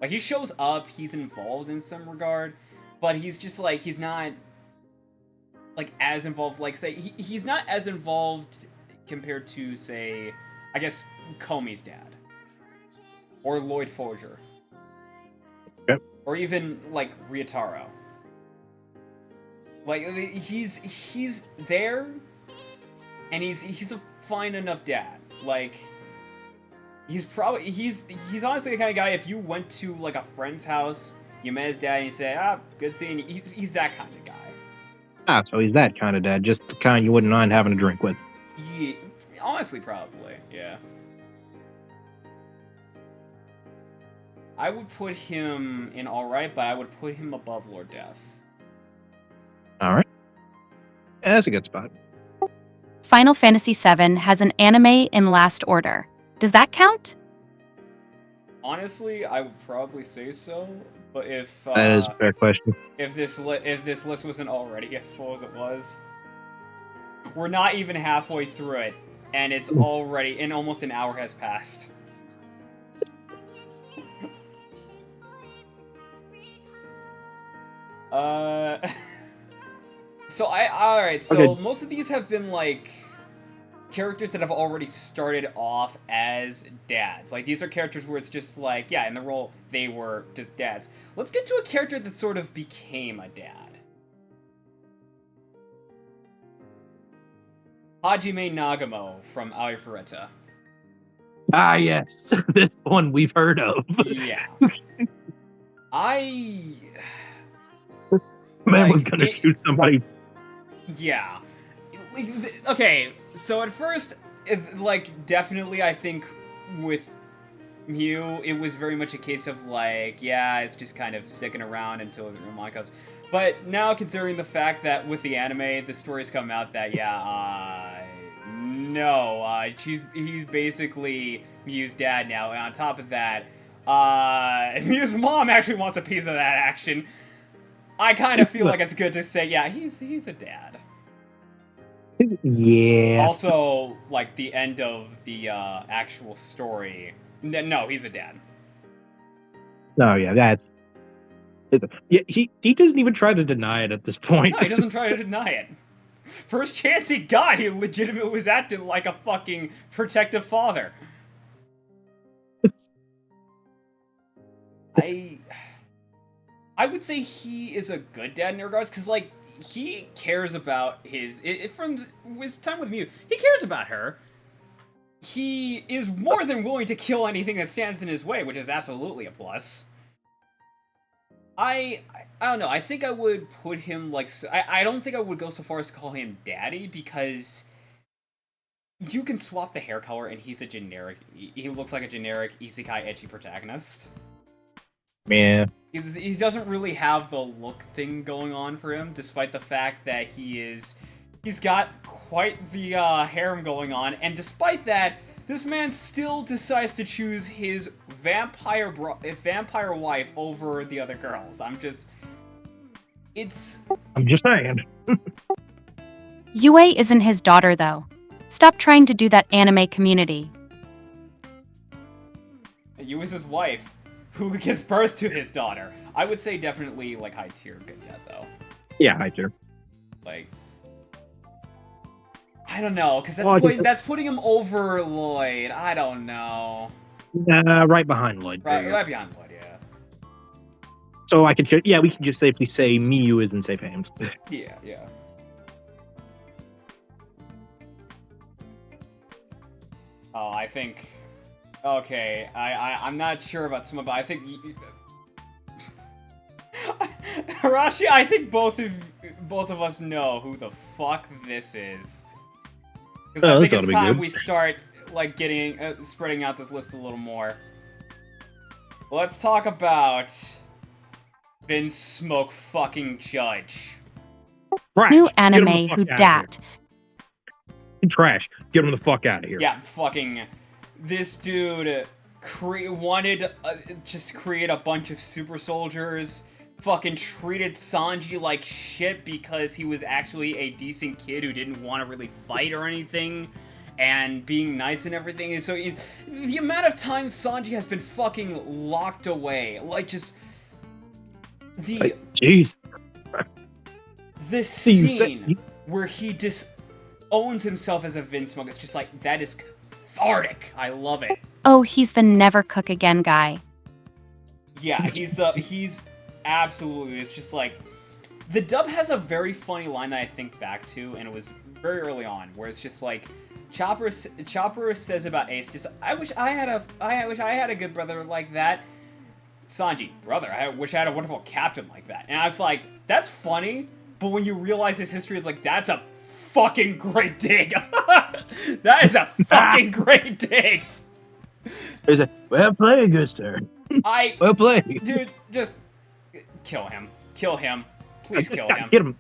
Like, he shows up, he's involved in some regard, but he's just like, he's not like as involved, like, say, he's not as involved compared to, say, I guess, Komi's dad. Or Lloyd Forger. Yep. Or even, like, Ryotaro. Like, he's there, and he's a fine enough dad. Like, he's honestly the kind of guy, if you went to, like, a friend's house, you met his dad, and you say, good seeing you, he's that kind of guy. So he's that kind of dad, just the kind you wouldn't mind having a drink with. Yeah, honestly, probably, yeah. I would put him in alright, but I would put him above Lord Death. Alright. Yeah, that's a good spot. Final Fantasy VII has an anime in last order. Does that count? Honestly, I would probably say so, but if That is a fair question. if this list wasn't already as full as it was, we're not even halfway through it, and it's already, and almost an hour has passed. So alright, so Okay. most of these have been, like, characters that have already started off as dads. Like, these are characters where it's just like, yeah, in the role, they were just dads. Let's get to a character that sort of became a dad. Hajime Nagamo from Aoi Fureta. Ah, yes. This one we've heard of. Yeah. Man was gonna shoot somebody. Yeah. Okay, so at first, definitely I think with Mew, it was very much a case of, like, yeah, it's just kind of sticking around until it comes. But now, considering the fact that with the anime, the stories come out that, he's basically Mew's dad now, and on top of that, Mew's mom actually wants a piece of that action. I kind of feel like it's good to say, yeah, he's a dad. Yeah. Also, like, the end of the actual story. No, he's a dad. Oh, yeah, yeah, he doesn't even try to deny it at this point. No, he doesn't try to deny it. First chance he got, he legitimately was acting like a fucking protective father. I would say he is a good dad in regards, because, like, he cares about from his time with Mew, he cares about her. He is more than willing to kill anything that stands in his way, which is absolutely a plus. I don't know, I think I would put him, like, I don't think I would go so far as to call him daddy, because you can swap the hair color and he's a generic, he looks like a generic isekai ecchi protagonist. Yeah. He doesn't really have the look thing going on for him, despite the fact that he's got quite the harem going on, and despite that, this man still decides to choose his vampire wife over the other girls. I'm just saying. Yue isn't his daughter, though. Stop trying to do that anime community. Yue is his wife, who gives birth to his daughter. I would say definitely, like, high tier good dad, though. Yeah, high tier. Like, I don't know, because that's putting him over Lloyd. I don't know. Right behind Lloyd. Right behind Lloyd, yeah. So we can just safely say Miyu is in safe hands. Yeah. Oh, I think... Okay, I'm not sure about some, but I think... Harashi, I think both of us know who the fuck this is. Because I think it's time we start, like, spreading out this list a little more. Let's talk about Vince Smoke fucking Judge. Trash. New Get him the anime fuck who outta dat. here. Trash. Get him the fuck out of here. Yeah, fucking. This dude wanted just to create a bunch of super soldiers. Fucking treated Sanji like shit because he was actually a decent kid who didn't want to really fight or anything. And being nice and everything. And so the amount of times Sanji has been fucking locked away. Like, just. Jeez. This you scene where he disowns himself as a Vince Smoke, it's just like, that is cathartic. I love it. Oh, he's the never cook again guy. Yeah, he's absolutely, it's just like, the dub has a very funny line that I think back to, and it was very early on, where it's just like, Chopper says about Ace, just, I wish I had a good brother like that. Sanji, brother, I wish I had a wonderful captain like that. And I feel like, that's funny, but when you realize his history, it's like, that's a fucking great dig. That is a fucking great dig. There's a well played, good sir. Well played. Dude, just kill him. Kill him. Please kill him. Get him.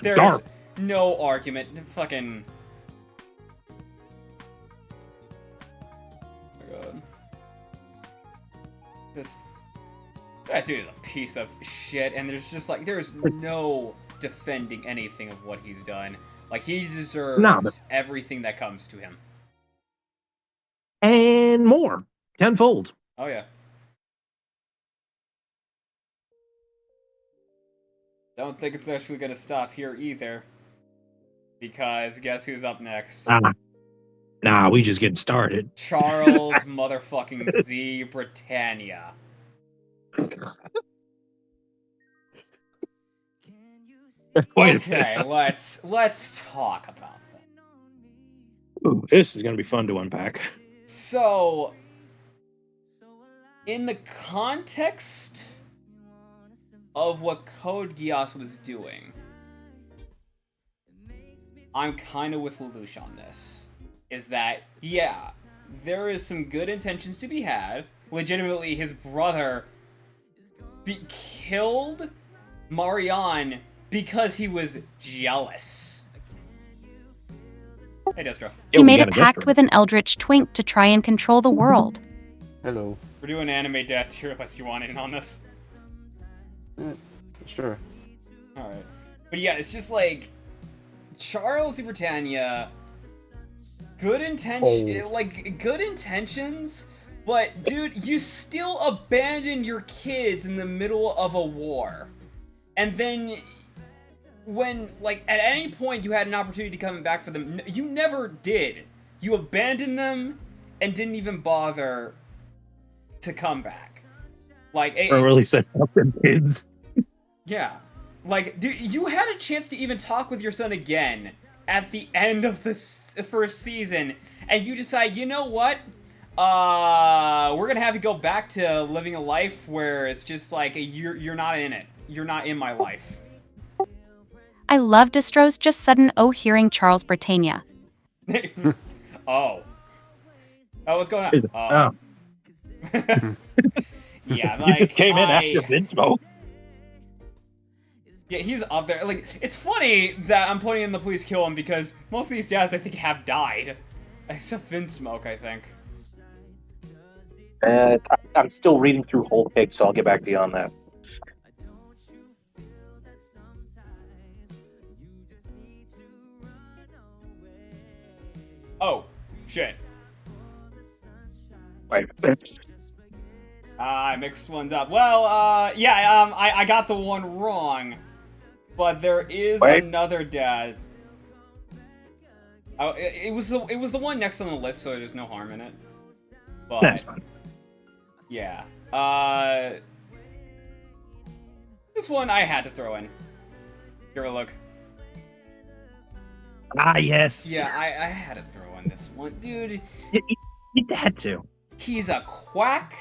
There's no argument. Fucking. Oh my god. That dude is a piece of shit, and there's just like, there's no defending anything of what he's done. Like, he deserves everything that comes to him. And more. Tenfold. Oh, yeah. Don't think it's actually gonna stop here either. Because guess who's up next? Nah, we just getting started. Charles motherfucking Z Britannia. Okay, let's talk about that. Ooh, this is gonna be fun to unpack. So, in the context of what Code Geass was doing, I'm kind of with Lelouch on this. Is that, yeah, there is some good intentions to be had. Legitimately, his brother killed Marianne because he was jealous. Hey, Destro. He made a pact with an eldritch twink to try and control the world. Hello. We're doing anime dad tier unless you want in on this. Sure. Alright. But yeah, it's just like, Charles the Britannia, good intentions, but dude, you still abandon your kids in the middle of a war. And then, when, like, at any point you had an opportunity to come back for them, you never did. You abandoned them and didn't even bother to come back. Like, Or really said fucking kids. Yeah. Like, dude, you had a chance to even talk with your son again at the end of the first season, and you decide, you know what? We're gonna have you go back to living a life where it's just like, you're not in it. You're not in my life. I love Distro's just sudden hearing Charles Britannia. Oh, what's going on? Yeah, like, he just came in after Vince Smoke. Yeah, he's up there. Like, it's funny that I'm putting in the please kill him because most of these dads, I think, have died. Except Vince Smoke, I think. I'm still reading through whole pics, so I'll get back to you on that. Oh, shit. Wait. I mixed ones up. Well, yeah, I got the one wrong. But there is another dad. Oh, it was the one next on the list, so there's no harm in it. But that's fine. Yeah. This one I had to throw in. Give it a look. Ah, yes. Yeah, I had to throw in this one. Dude. You had to. He's a quack.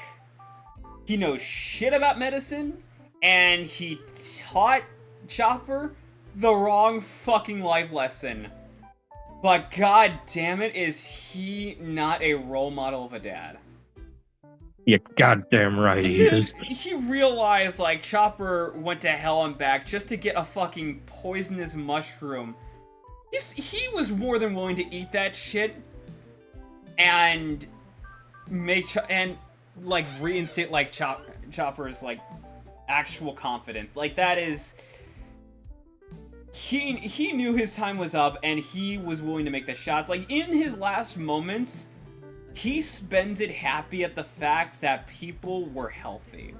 He knows shit about medicine. And he taught Chopper the wrong fucking life lesson. But god damn it, is he not a role model of a dad? Yeah, goddamn right he Dude, is. he realized, like, Chopper went to hell and back just to get a fucking poisonous mushroom. He was more than willing to eat that shit and like, reinstate, like, Chopper's, like, actual confidence. Like, that is... He knew his time was up, and he was willing to make the shots. Like, in his last moments, he spends it happy at the fact that people were healthy.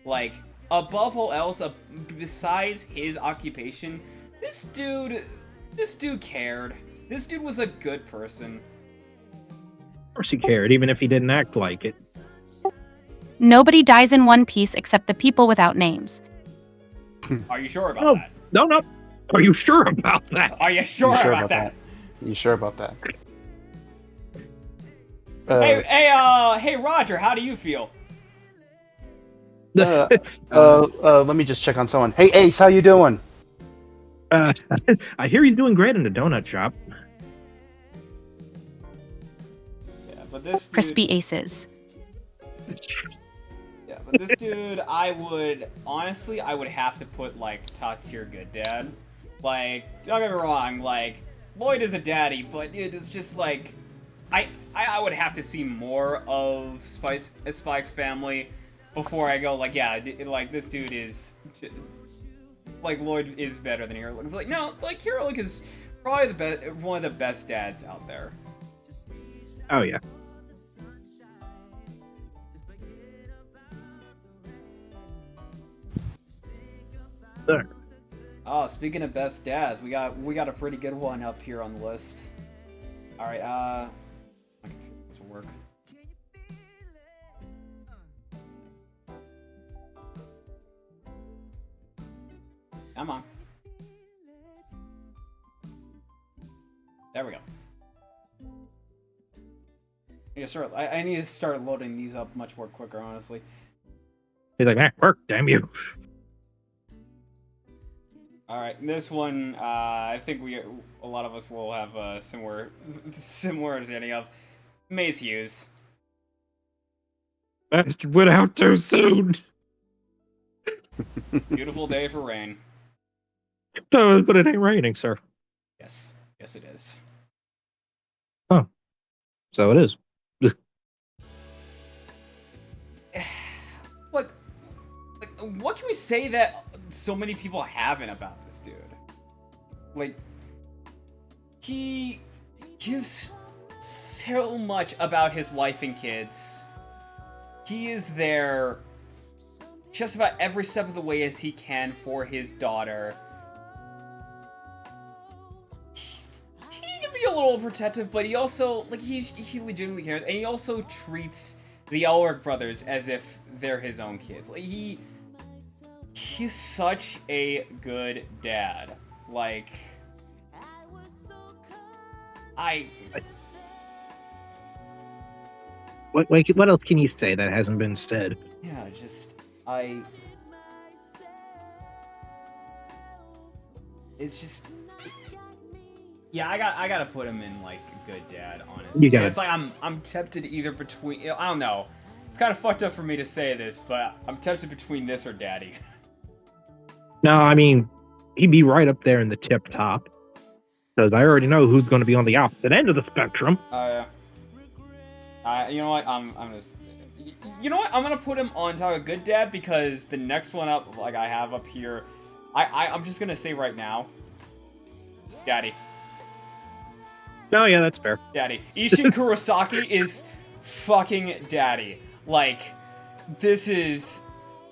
Like, above all else, besides his occupation, this dude cared. This dude was a good person. Of course he cared, even if he didn't act like it. Nobody dies in One Piece except the people without names. Are you sure about that? No. Are you sure about that? Are you sure, about that? You sure about that? Hey, Roger, how do you feel? Let me just check on someone. Hey, Ace, how you doing? I hear he's doing great in the donut shop. Yeah, but this dude, Crispy Aces. Yeah, but this dude, I would have to put, like, top tier good dad. Like, don't get me wrong, like, Lloyd is a daddy, but dude, it's just like, I would have to see more of Spike's family before I go, like, yeah, like, this dude is, like, Lloyd is better than Hero. It's like, no, like, Hero is probably one of the best dads out there. Oh yeah. There. Oh, speaking of best dads, we got a pretty good one up here on the list. All right, my computer doesn't work. Come on. There we go. I need to start loading these up much more quicker, honestly. He's like, work, damn you. All right, this one, I think a lot of us will have a similar understanding of. Maze Hughes. Bastard went out too soon. Beautiful day for rain. No, but it ain't raining, sir. Yes, it is. Oh, so it is. What can we say that so many people haven't about this dude? Like, he gives so much about his wife and kids. He is there just about every step of the way as he can for his daughter. He can be a little protective, but he also, like, he legitimately cares, and he also treats the Elric brothers as if they're his own kids. Like, he's such a good dad. Like, What else can you say that hasn't been said? Yeah, yeah, I gotta put him in, like, good dad, honestly. It's like I'm tempted either between, I don't know. It's kind of fucked up for me to say this, but I'm tempted between this or daddy. No, I mean, he'd be right up there in the tip top. Because I already know who's going to be on the opposite end of the spectrum. Oh, yeah. You know what? I'm gonna put him on top of good dad because the next one up, like I have up here, I'm just gonna say right now, daddy. No, yeah, that's fair. Daddy. Isshin Kurosaki is fucking daddy. Like, this is,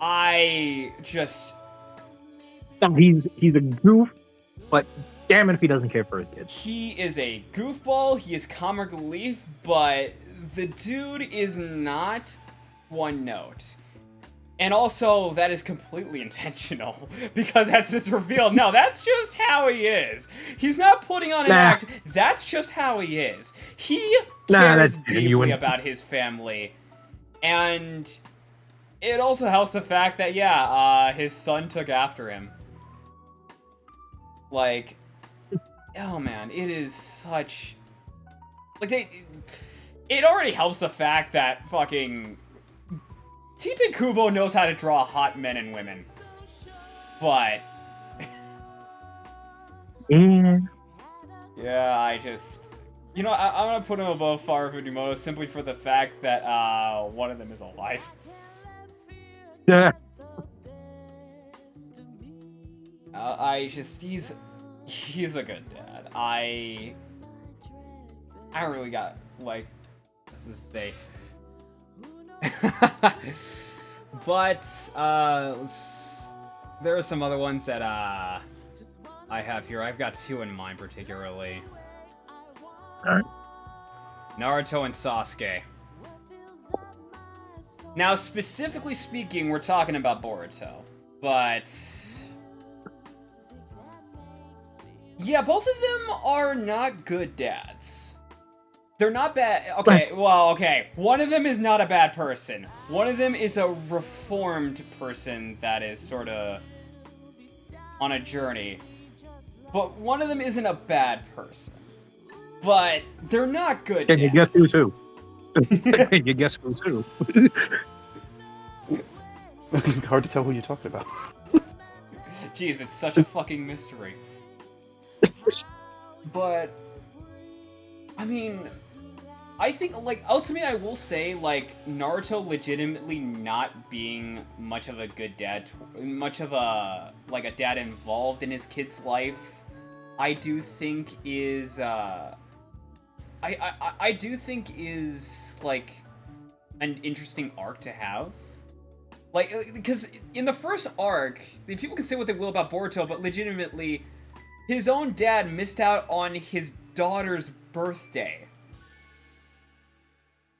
No, he's a goof, but damn it if he doesn't care for his kids. He is a goofball, he is comic relief, but the dude is not one note. And also, that is completely intentional, because that's just revealed. No, that's just how he is. He's not putting on an act, that's just how he is. He cares deeply about his family. And it also helps the fact that, yeah, his son took after him. Like, oh man, it is such... Like, it already helps the fact that fucking Tite Kubo knows how to draw hot men and women. But... yeah, I just... You know, I'm gonna put him above Farufudimoto simply for the fact that, one of them is alive. Yeah. He's a good dad. I don't really got, like, what's to say. But, there are some other ones that, I have here. I've got two in mind, particularly. Alright. Naruto and Sasuke. Now, specifically speaking, we're talking about Boruto. But... yeah, both of them are not good dads. They're not bad. Okay, well, okay. One of them is not a bad person. One of them is a reformed person that is sort of on a journey. But one of them isn't a bad person. But they're not good dads. Can you guess who too? Can you guess who too? Hard to tell who you're talking about. Jeez, it's such a fucking mystery. But, I mean, I think, like, ultimately I will say, like, Naruto legitimately not being much of a good dad, much of a, like, a dad involved in his kid's life, I do think is, I do think is, like, an interesting arc to have. Like, because in the first arc, people can say what they will about Boruto, but legitimately, his own dad missed out on his daughter's birthday.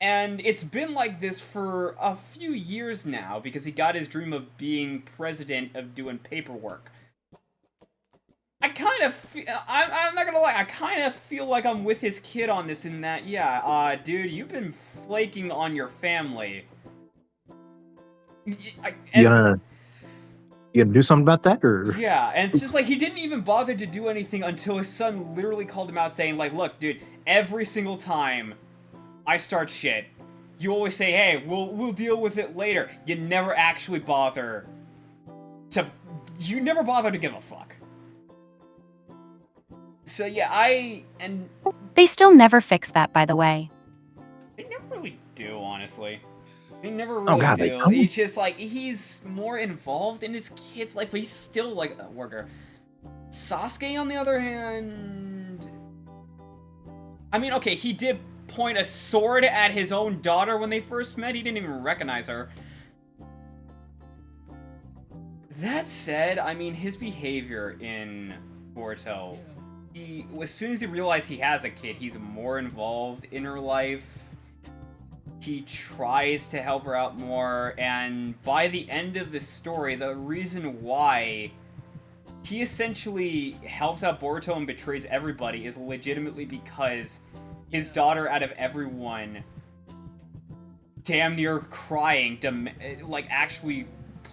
And it's been like this for a few years now, because he got his dream of being president of doing paperwork. I kind of feel, I'm not gonna lie, I kind of feel like I'm with his kid on this in that, yeah, dude, you've been flaking on your family. You gonna do something about that, or? Yeah, and it's just like, he didn't even bother to do anything until his son literally called him out saying, like, look, dude, every single time I start shit, you always say, hey, we'll deal with it later. You never actually bother to give a fuck. So yeah, They still never fix that, by the way. they never really do, honestly. They never Oh, really God, they do. don't? It's just like, he's more involved in his kid's life, but he's still like a worker. Sasuke, on the other hand, I mean, okay, he did point a sword at his own daughter when they first met. He didn't even recognize her. That said, I mean, his behavior in Boruto, as soon as he realized he has a kid, he's more involved in her life. He tries to help her out more, and by the end of the story, the reason why he essentially helps out Boruto and betrays everybody is legitimately because his daughter, out of everyone, damn near crying, like, actually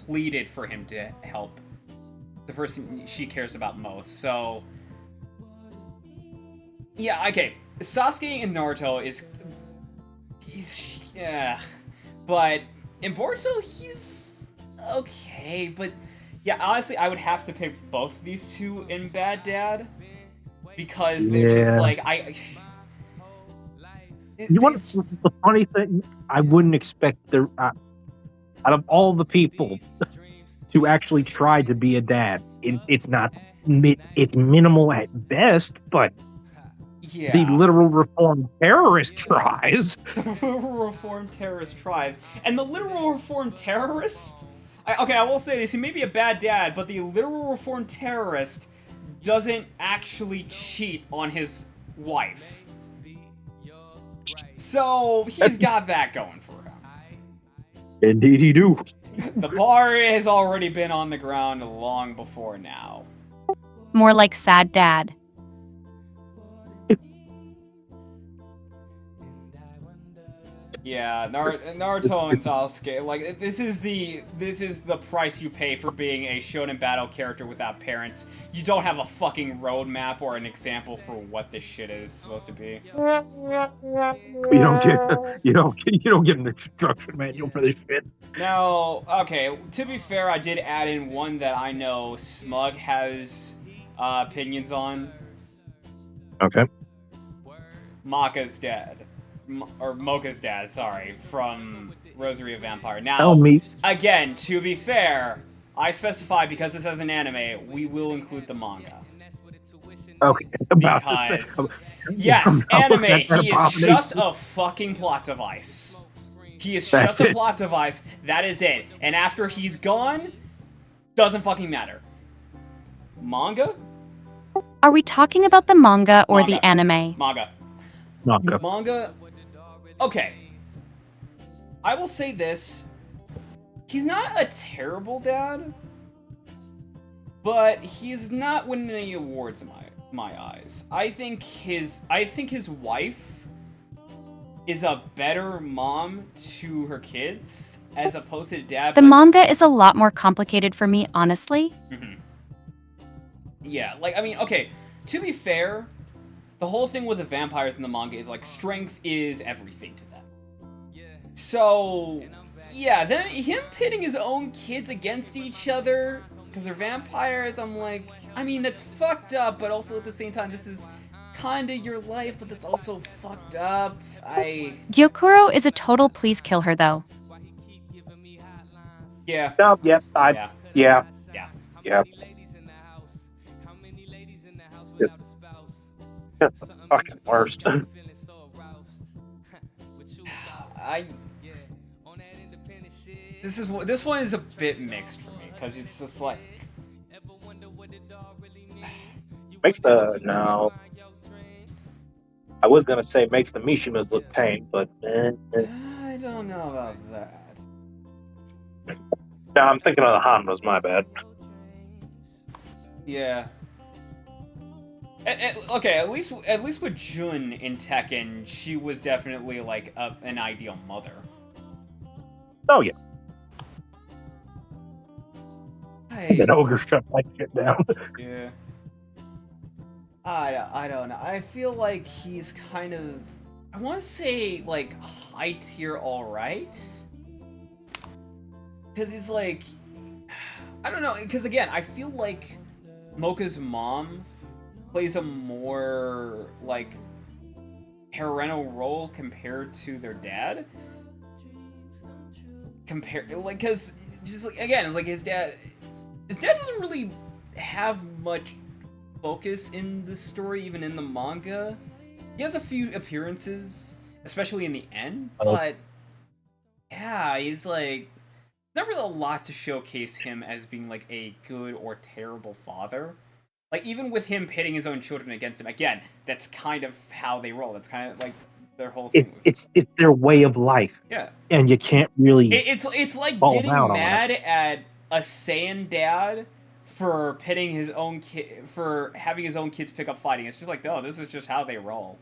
pleaded for him to help the person she cares about most. So, yeah, okay. Sasuke in Naruto yeah, but in Boruto, he's okay, but yeah, honestly, I would have to pick both of these two in Bad Dad, because they're just like, You want the funny thing? I wouldn't expect out of all the people to actually try to be a dad. It's not. It's minimal at best, but yeah. the literal reformed terrorist tries. The literal reformed terrorist tries, and the literal reformed terrorist. Okay, I will say this: he may be a bad dad, but the literal reformed terrorist doesn't actually cheat on his wife. So he's got that going for him. Indeed, he do. The bar has already been on the ground long before now. More like sad dad. Yeah, Naruto and Sasuke, like, this is the price you pay for being a shonen battle character without parents. You don't have a fucking roadmap or an example for what this shit is supposed to be. You don't get an instruction manual for this shit. Now, okay, to be fair, I did add in one that I know Smug has opinions on. Okay. Maka's dad. Or Mocha's dad, sorry, from Rosary of Vampire. Now, Tell me. again, to be fair, I specify because this is an anime, we will include the manga. Okay. Because, yes, anime, he is just a fucking plot device. He is just a plot device, that is it. And after he's gone, doesn't fucking matter. Manga? Are we talking about the manga or the anime? Manga. Manga. Okay. I will say this. He's not a terrible dad, but he's not winning any awards in my eyes. I think his wife is a better mom to her kids as opposed to dad. The manga is a lot more complicated for me, honestly. Yeah, like, I mean, okay, to be fair, the whole thing with the vampires in the manga is, like, strength is everything to them. So, yeah, then him pitting his own kids against each other because they're vampires, I'm like, I mean, that's fucked up, but also at the same time, this is kinda your life, but that's also fucked up. Gyokuro is a total please kill her, though. Yeah. No, yeah. Yeah. It's the fucking worst. This one is a bit mixed for me because it's just like I was gonna say makes the Mishimas look tame, but I don't know about that. No, I'm thinking of the Hanmas. My bad. Yeah. Okay, at least with Jun in Tekken, she was definitely like an ideal mother. Oh yeah. That ogre shut that shit down. Yeah. I don't know. I feel like he's kind of, I want to say, like, high tier alright? Because he's like, I don't know, because again, I feel like Mocha's mom plays a more, like, parental role compared to their dad. Because, just, like, again, like, his dad doesn't really have much focus in this story, even in the manga. He has a few appearances, especially in the end, but yeah, he's like, not really a lot to showcase him as being like a good or terrible father. Like, even with him pitting his own children against him, again, that's kind of how they roll. That's kind of like their whole thing. It's their way of life. Yeah. And you can't really. It's like getting mad at a Saiyan dad for pitting his own for having his own kids pick up fighting. It's just like, no, this is just how they roll.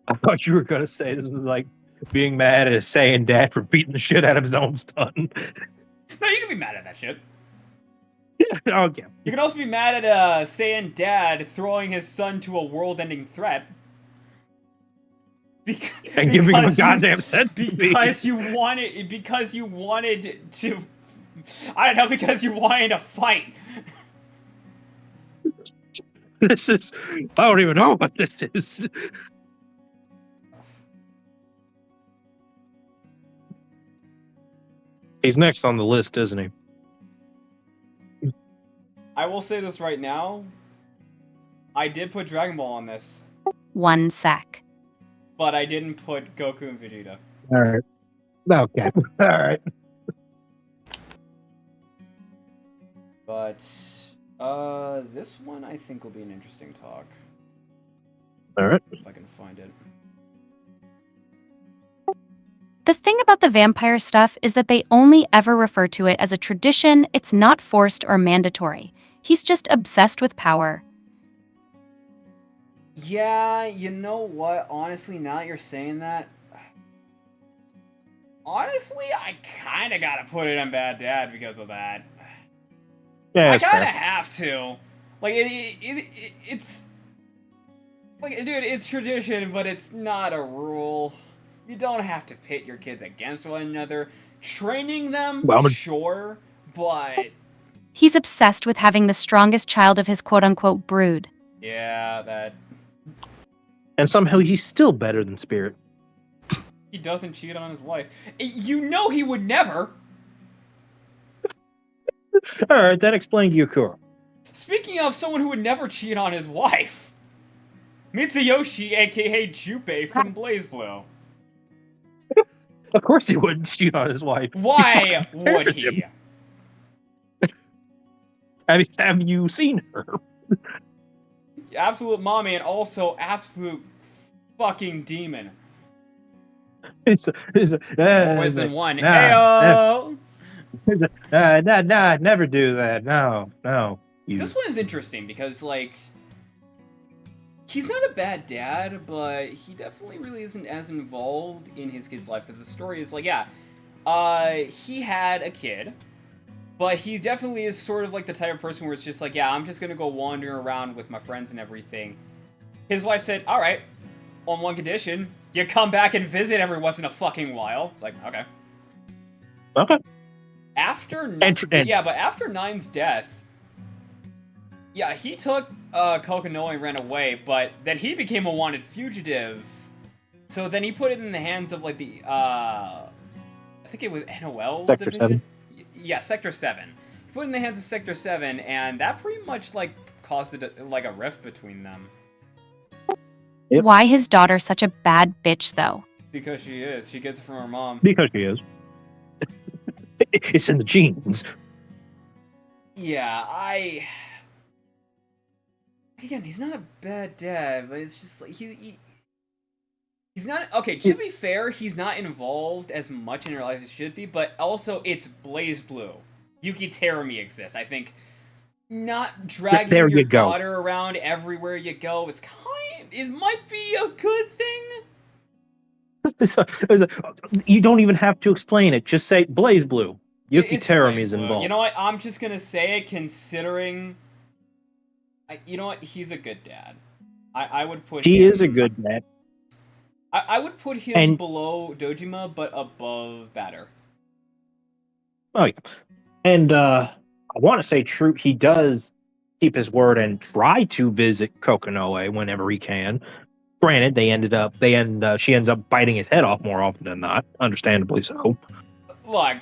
I thought you were gonna say this was like being mad at saying dad for beating the shit out of his own son. No, you can be mad at that shit. Yeah, okay. You can also be mad at Saiyan dad throwing his son to a world-ending threat. And giving him a goddamn set. Because you wanted to, I don't know, because you wanted to fight. This is, I don't even know what this is. He's next on the list, isn't he? I will say this right now. I did put Dragon Ball on this. 1 sec. But I didn't put Goku and Vegeta. Alright. Okay. Alright. But, this one I think will be an interesting talk. Alright. If I can find it. The thing about the vampire stuff is that they only ever refer to it as a tradition. It's not forced or mandatory. He's just obsessed with power. Yeah, you know what? Honestly, now that you're saying that, Honestly, I kind of gotta put it on Bad Dad because of that. Yeah, I that's kind of fair. have to. Like, it's... Like, dude, it's tradition, but it's not a rule. You don't have to pit your kids against one another. Training them, Well, sure, but... He's obsessed with having the strongest child of his quote-unquote brood. Yeah, that... and somehow he's still better than Spirit. He doesn't cheat on his wife. You know he would never! Alright, that explains Yukuro. Speaking of someone who would never cheat on his wife, Mitsuyoshi, aka Junpei from BlazBlue. Of course he wouldn't cheat on his wife. Why would he? Have you seen her? Absolute mommy and also absolute fucking demon. It's More than one. Nah, Ayo! never do that. No. This one is interesting because, like, he's not a bad dad, but he definitely really isn't as involved in his kid's life because the story is like, yeah, he had a kid, but he definitely is sort of like the type of person where it's just like, yeah, I'm just gonna go wandering around with my friends and everything. His wife said, all right, on one condition, you come back and visit every once in a fucking while. It's like, okay. Okay. After after Nine's death, yeah, he took Kokonoe and ran away, but then he became a wanted fugitive. So then he put it in the hands of like the I think it was NOL Sector division. 7. Yeah, Sector 7. He put it in the hands of Sector 7, and that pretty much like caused like a rift between them. Yep. Why his daughter such a bad bitch, though? Because she is. She gets it from her mom. Because she is. It's in the genes. Yeah, again, he's not a bad dad, but it's just like he's not okay. To be fair, he's not involved as much in her life as should be, but also it's BlazBlue. Yuki Terumi exists. I think not dragging your daughter around everywhere you go is it might be a good thing. You don't even have to explain it. Just say BlazBlue. Yuki Terumi is involved. You know what? I'm just gonna say it, considering. You know what? He's a good dad. I would put. He is a good dad. I would put him below Dojima, but above Batter. Oh yeah, and I want to say true. He does keep his word and try to visit Kokonoe whenever he can. Granted, she ends up biting his head off more often than not. Understandably so. Look,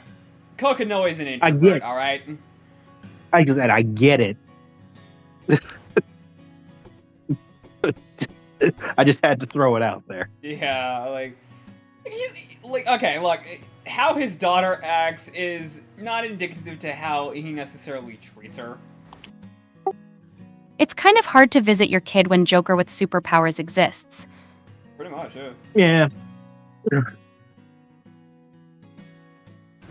Kokonoe is an introvert. All right. I get it. I just had to throw it out there. Yeah, okay, look, how his daughter acts is not indicative to how he necessarily treats her. It's kind of hard to visit your kid when Joker with superpowers exists. Pretty much, yeah. Yeah.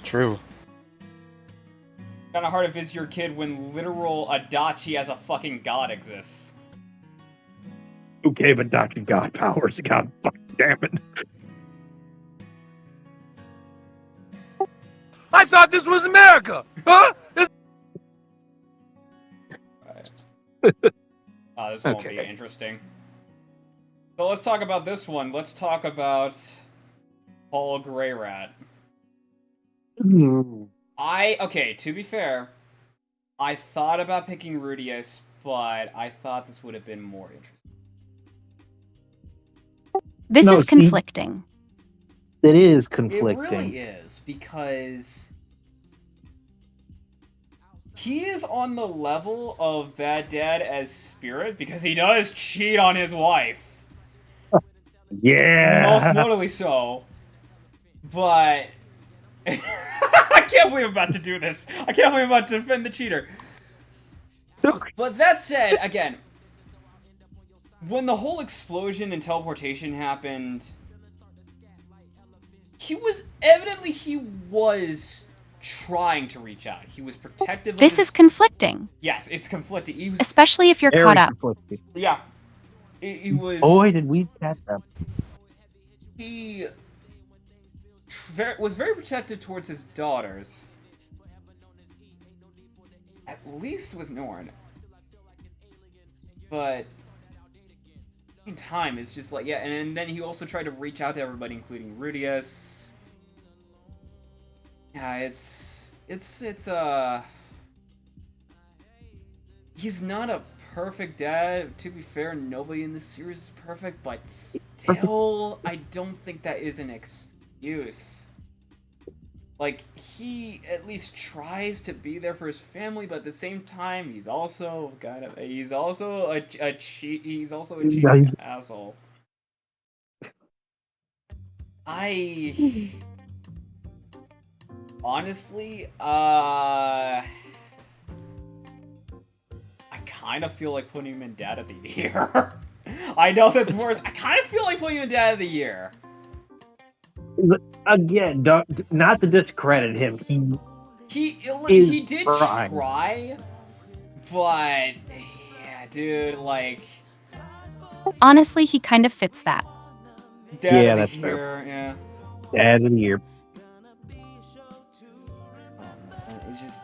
True. Kind of hard to visit your kid when literal Adachi as a fucking god exists. Who gave Adachi god powers? God fucking damn it. I thought this was America! Huh? This won't be interesting. So let's talk about this one. Let's talk about Paul Greyrat. Okay, to be fair, I thought about picking Rudius, but I thought this would have been more interesting. This is conflicting. It is conflicting. It really is, because he is on the level of Bad Dad as Spirit, because he does cheat on his wife. Yeah. Most notably so. But I can't believe I'm about to do this. I can't believe I'm about to defend the cheater. But that said, again, when the whole explosion and teleportation happened, he was trying to reach out. He was protective. This is conflicting. Yes, it's conflicting. He was, especially if you're caught up. Conflicting. Yeah. He was... Boy, did we catch up. He was very protective towards his daughters. At least with Norn. But in time, it's just like, yeah, and then he also tried to reach out to everybody, including Rudius. Yeah, it's he's not a perfect dad. To be fair, nobody in this series is perfect, but still, I don't think that is an excuse. Like, he at least tries to be there for his family, but at the same time, he's also a cheating asshole. Honestly, I kind of feel like putting him in Dad of the Year. I know that's worse. I kind of feel like putting him in Dad of the Year. Again, not to discredit him, he did try, but yeah, dude, like, Honestly, he kind of fits that. Dad of that's the fair. Year, yeah. Dad of the Year.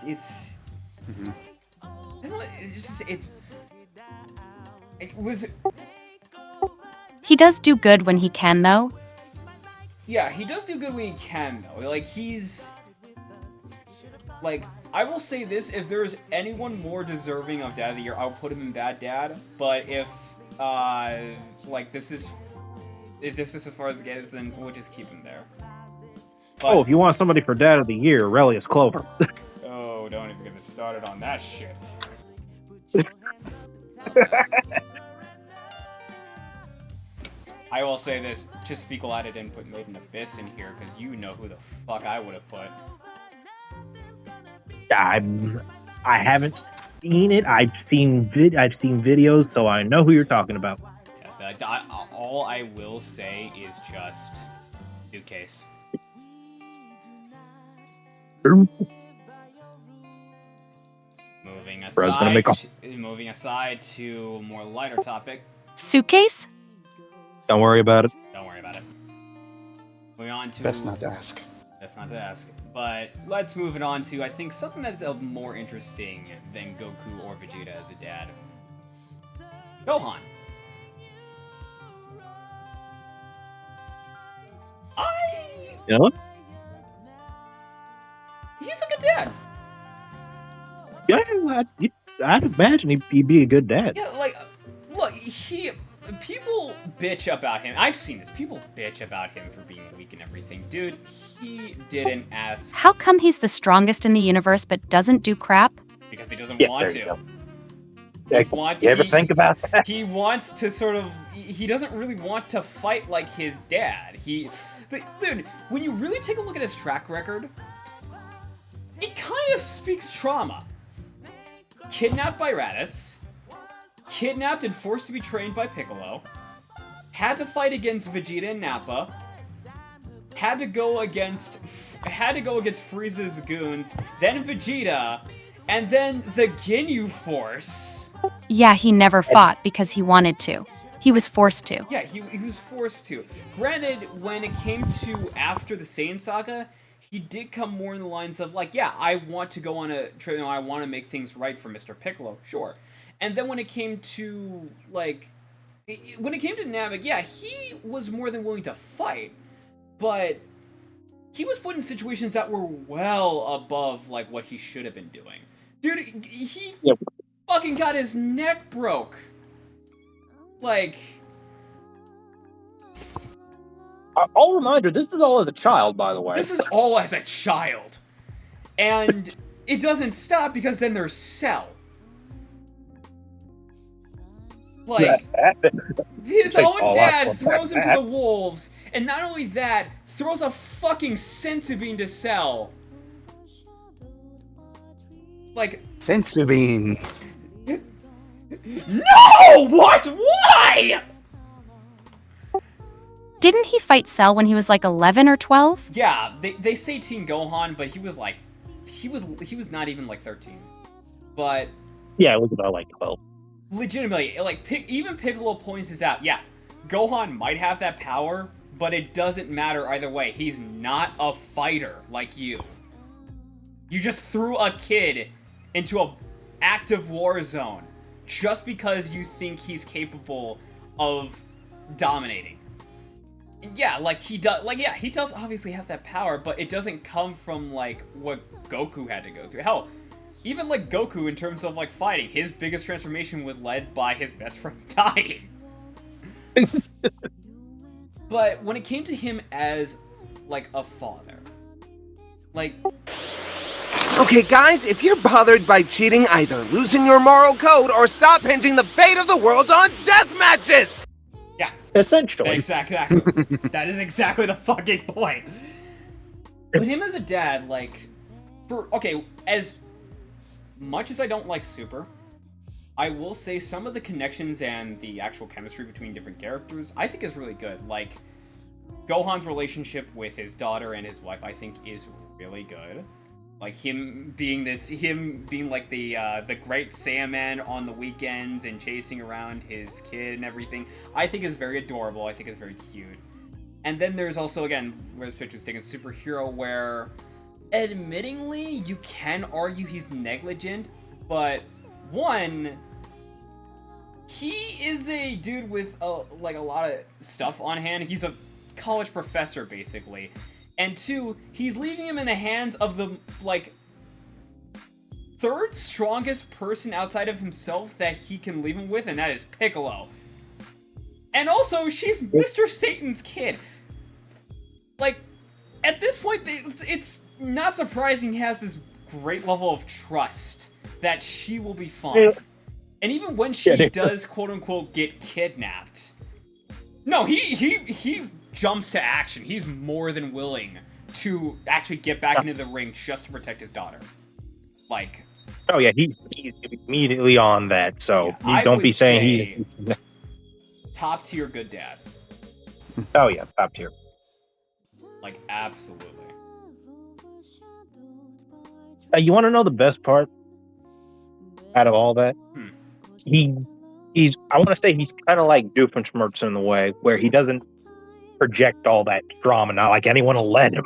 It's I don't know, with He does do good when he can, though. yeah, he does do good when he can, though. Like, like, I will say this, if there's anyone more deserving of Dad of the Year, I'll put him in Bad Dad, but if this is as far as it gets, then we'll just keep him there. But, if you want somebody for Dad of the Year, Relius Clover. oh, don't even get me started on that shit. I will say this, just be glad I didn't put Maiden Abyss in here, because you know who the fuck I would have put. I haven't seen it. I've seen videos, so I know who you're talking about. Yeah, all I will say is just suitcase. Moving aside to a more lighter topic. Suitcase? Don't worry about it. Don't worry about it. Moving on to... That's not to ask. That's not to ask. But let's move it on to, I think, something that's more interesting than Goku or Vegeta as a dad. Gohan. You know what? He's a good dad. Yeah, I'd imagine he'd be a good dad. Yeah, like, look, people bitch about him. I've seen this. People bitch about him for being weak and everything. Dude, he didn't ask. How come he's the strongest in the universe but doesn't do crap? Because he doesn't want to. You ever think about that? He wants to sort of... He doesn't really want to fight like his dad. Dude, when you really take a look at his track record, it kind of speaks trauma. Kidnapped by Raditz. Kidnapped and forced to be trained by Piccolo. Had to fight against Vegeta and Nappa. Had to go against Frieza's goons. Then Vegeta. And then the Ginyu Force. Yeah, he never fought because he wanted to. He was forced to. Yeah, he was forced to. Granted, when it came to after the Saiyan Saga, he did come more in the lines of, like, yeah, I want to go on a trip, I want to make things right for Mr. Piccolo, sure. And then when it came to, like, Namek, yeah, he was more than willing to fight, but he was put in situations that were well above, like, what he should have been doing. Dude, he fucking got his neck broke. Like... I'll remind you, this is all as a child, by the way. This is all as a child. And it doesn't stop because then there's Cell. Like, his own dad throws him to the wolves, and not only that, throws a fucking senzu bean to Cell. Like... Senzu bean. No! What? Why? Didn't he fight Cell when he was like 11 or 12? Yeah, they say Teen Gohan, but he was like... He was not even like 13. But... Yeah, it was about like 12. Legitimately, like, even Piccolo points this out. Yeah, Gohan might have that power, but it doesn't matter either way. He's not a fighter like you. You just threw a kid into a active war zone just because you think he's capable of dominating. And yeah, like he does obviously have that power, but it doesn't come from like what Goku had to go through. Hell, even like Goku in terms of like fighting, his biggest transformation was led by his best friend dying. But when it came to him as like a father, like, Okay, guys, if you're bothered by cheating, either loosen your moral code or stop hinging the fate of the world on death matches! yeah, Essentially. exactly. That is exactly the fucking point. But him as a dad, like, as much as I don't like Super, I will say some of the connections and the actual chemistry between different characters, I think is really good. Like, Gohan's relationship with his daughter and his wife, I think, is really good. Like, him being like the great Saiyaman on the weekends and chasing around his kid and everything, I think is very adorable. I think is very cute. And then there's also, again, where this picture is taken, Superhero, where, admittingly, you can argue he's negligent, but, one, he is a dude with, a lot of stuff on hand. He's a college professor, basically. And two, he's leaving him in the hands of the, like, third strongest person outside of himself that he can leave him with, and that is Piccolo. And also, she's Mr. Satan's kid. Like, at this point, it's not surprising he has this great level of trust that she will be fine. And even when she does, quote-unquote, get kidnapped, no, he jumps to action. He's more than willing to actually get back into the ring just to protect his daughter. Like... Oh, yeah, he's immediately on that, so you don't be saying he's... Top tier good dad. Oh, yeah, top tier. Like, absolutely. You want to know the best part out of all that? He's I want to say he's kind of like Doofenshmirtz in the way where he doesn't project all that drama, not like anyone will let him.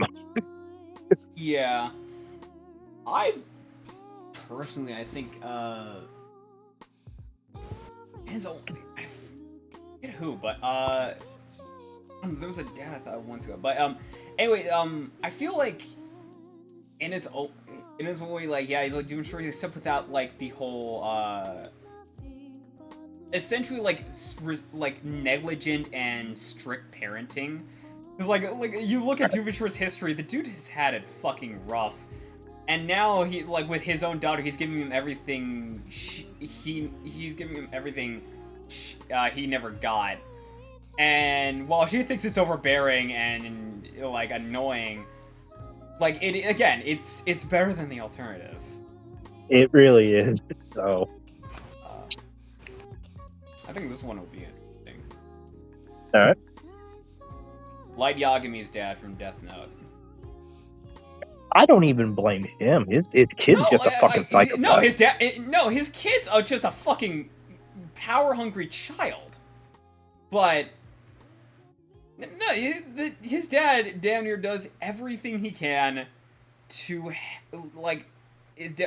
Yeah. I think, his own, I forget who, but, there was a dad I thought once ago, but, anyway, I feel like, in his own way, like, yeah, he's, like, doing stories, except without, like, the whole, essentially, like, negligent and strict parenting. Because, like, you look at Doofenshmirtz's history, the dude has had it fucking rough. And now, he, like, with his own daughter, he's giving him everything, he's giving him everything he never got. And while she thinks it's overbearing and, like, annoying, like, it's better than the alternative. It really is, so... I think this one will be interesting. Alright. Light Yagami's dad from Death Note. I don't even blame him. His kid's just a fucking psychopath. No, his kid's are just a fucking power-hungry child. But... No, his dad damn near does everything he can to, like,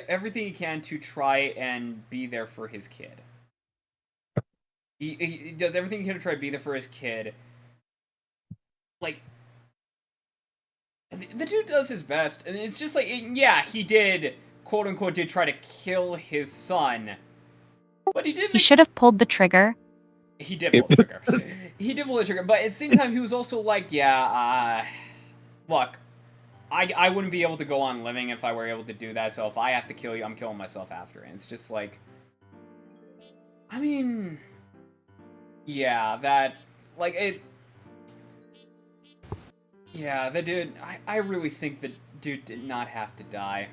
everything he can to try and be there for his kid. He does everything he can to try to be there for his kid. Like, the dude does his best, and it's just like, yeah, he did, quote-unquote, did try to kill his son, but he did... He should have pulled the trigger. He did pull the trigger. He did pull the trigger, but at the same time, he was also like, yeah, look, I wouldn't be able to go on living if I were able to do that, so if I have to kill you, I'm killing myself after. And it's just like, I mean, yeah, that, like, it, yeah, the dude, I really think the dude did not have to die.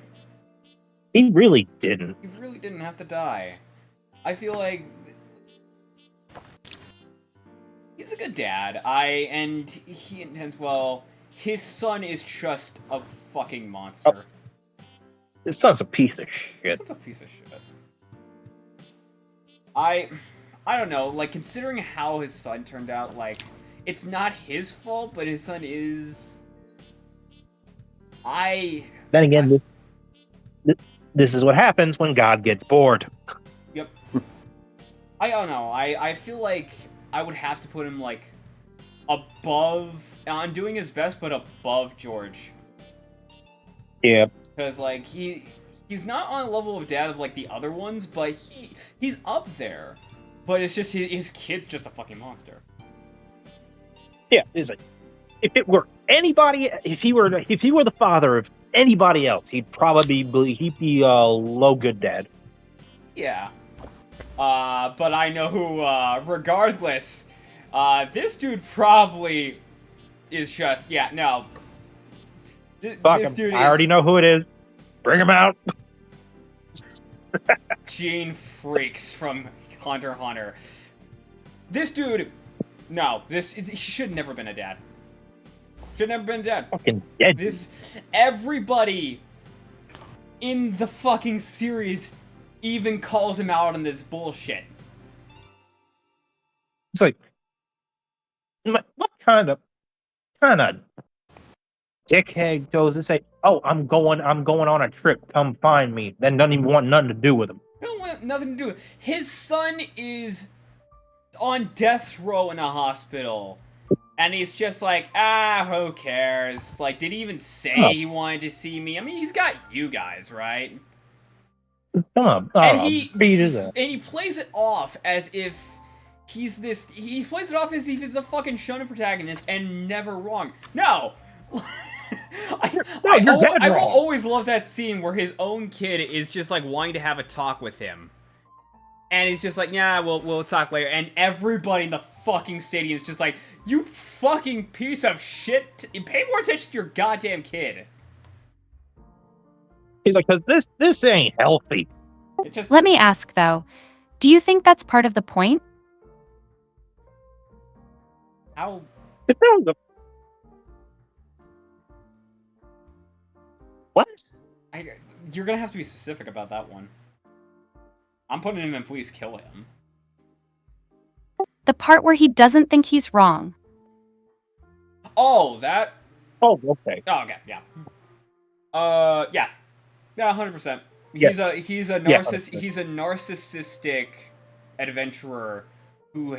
He really didn't. He really didn't have to die. I feel like he's a good dad. And he intends well. His son is just a fucking monster. His son's a piece of shit. He's a piece of shit. I don't know, like, considering how his son turned out, like, it's not his fault, but his son is. Then again, this is what happens when God gets bored. Yep. I don't know. I feel like I would have to put him like above. I'm doing his best, but above George. Yeah. Because like he's not on the level of dad of like the other ones, but he's up there. But it's just his kid's just a fucking monster. Yeah, it's like if it were anybody, if he were the father of anybody else, he'd be a low good dad. Yeah. But I know who. Regardless, this dude probably is just no. Fuck This him. dude I already know who it is. Bring him out. Gene Freaks from Hunter x Hunter. This dude, no, he should never been a dad. Should never been a dad. Fucking dead. Everybody in the fucking series even calls him out on this bullshit. It's like, what kind of dickhead goes and say, "Oh, I'm going on a trip. Come find me." Then doesn't even want nothing to do with him. He don't want nothing to do with it. His son is on death row in a hospital. And he's just like, who cares? Like, did he even say he wanted to see me? I mean, he's got you guys, right? Come on. And he beat his ass. And he plays it off as if he's this. He plays it off as if he's a fucking shonen protagonist and never wrong. No. I will always love that scene where his own kid is just like wanting to have a talk with him, and he's just like, "Yeah, we'll talk later." And everybody in the fucking stadium is just like, "You fucking piece of shit! Pay more attention to your goddamn kid." He's like, "Cause this ain't healthy." Let me ask though, do you think that's part of the point? How? If there was a what? You're gonna have to be specific about that one. I'm putting him in Please Kill Him. The part where he doesn't think he's wrong. Oh, that? Oh, okay. Oh, okay, yeah. Yeah. Yeah, 100%. He's a narcissistic adventurer who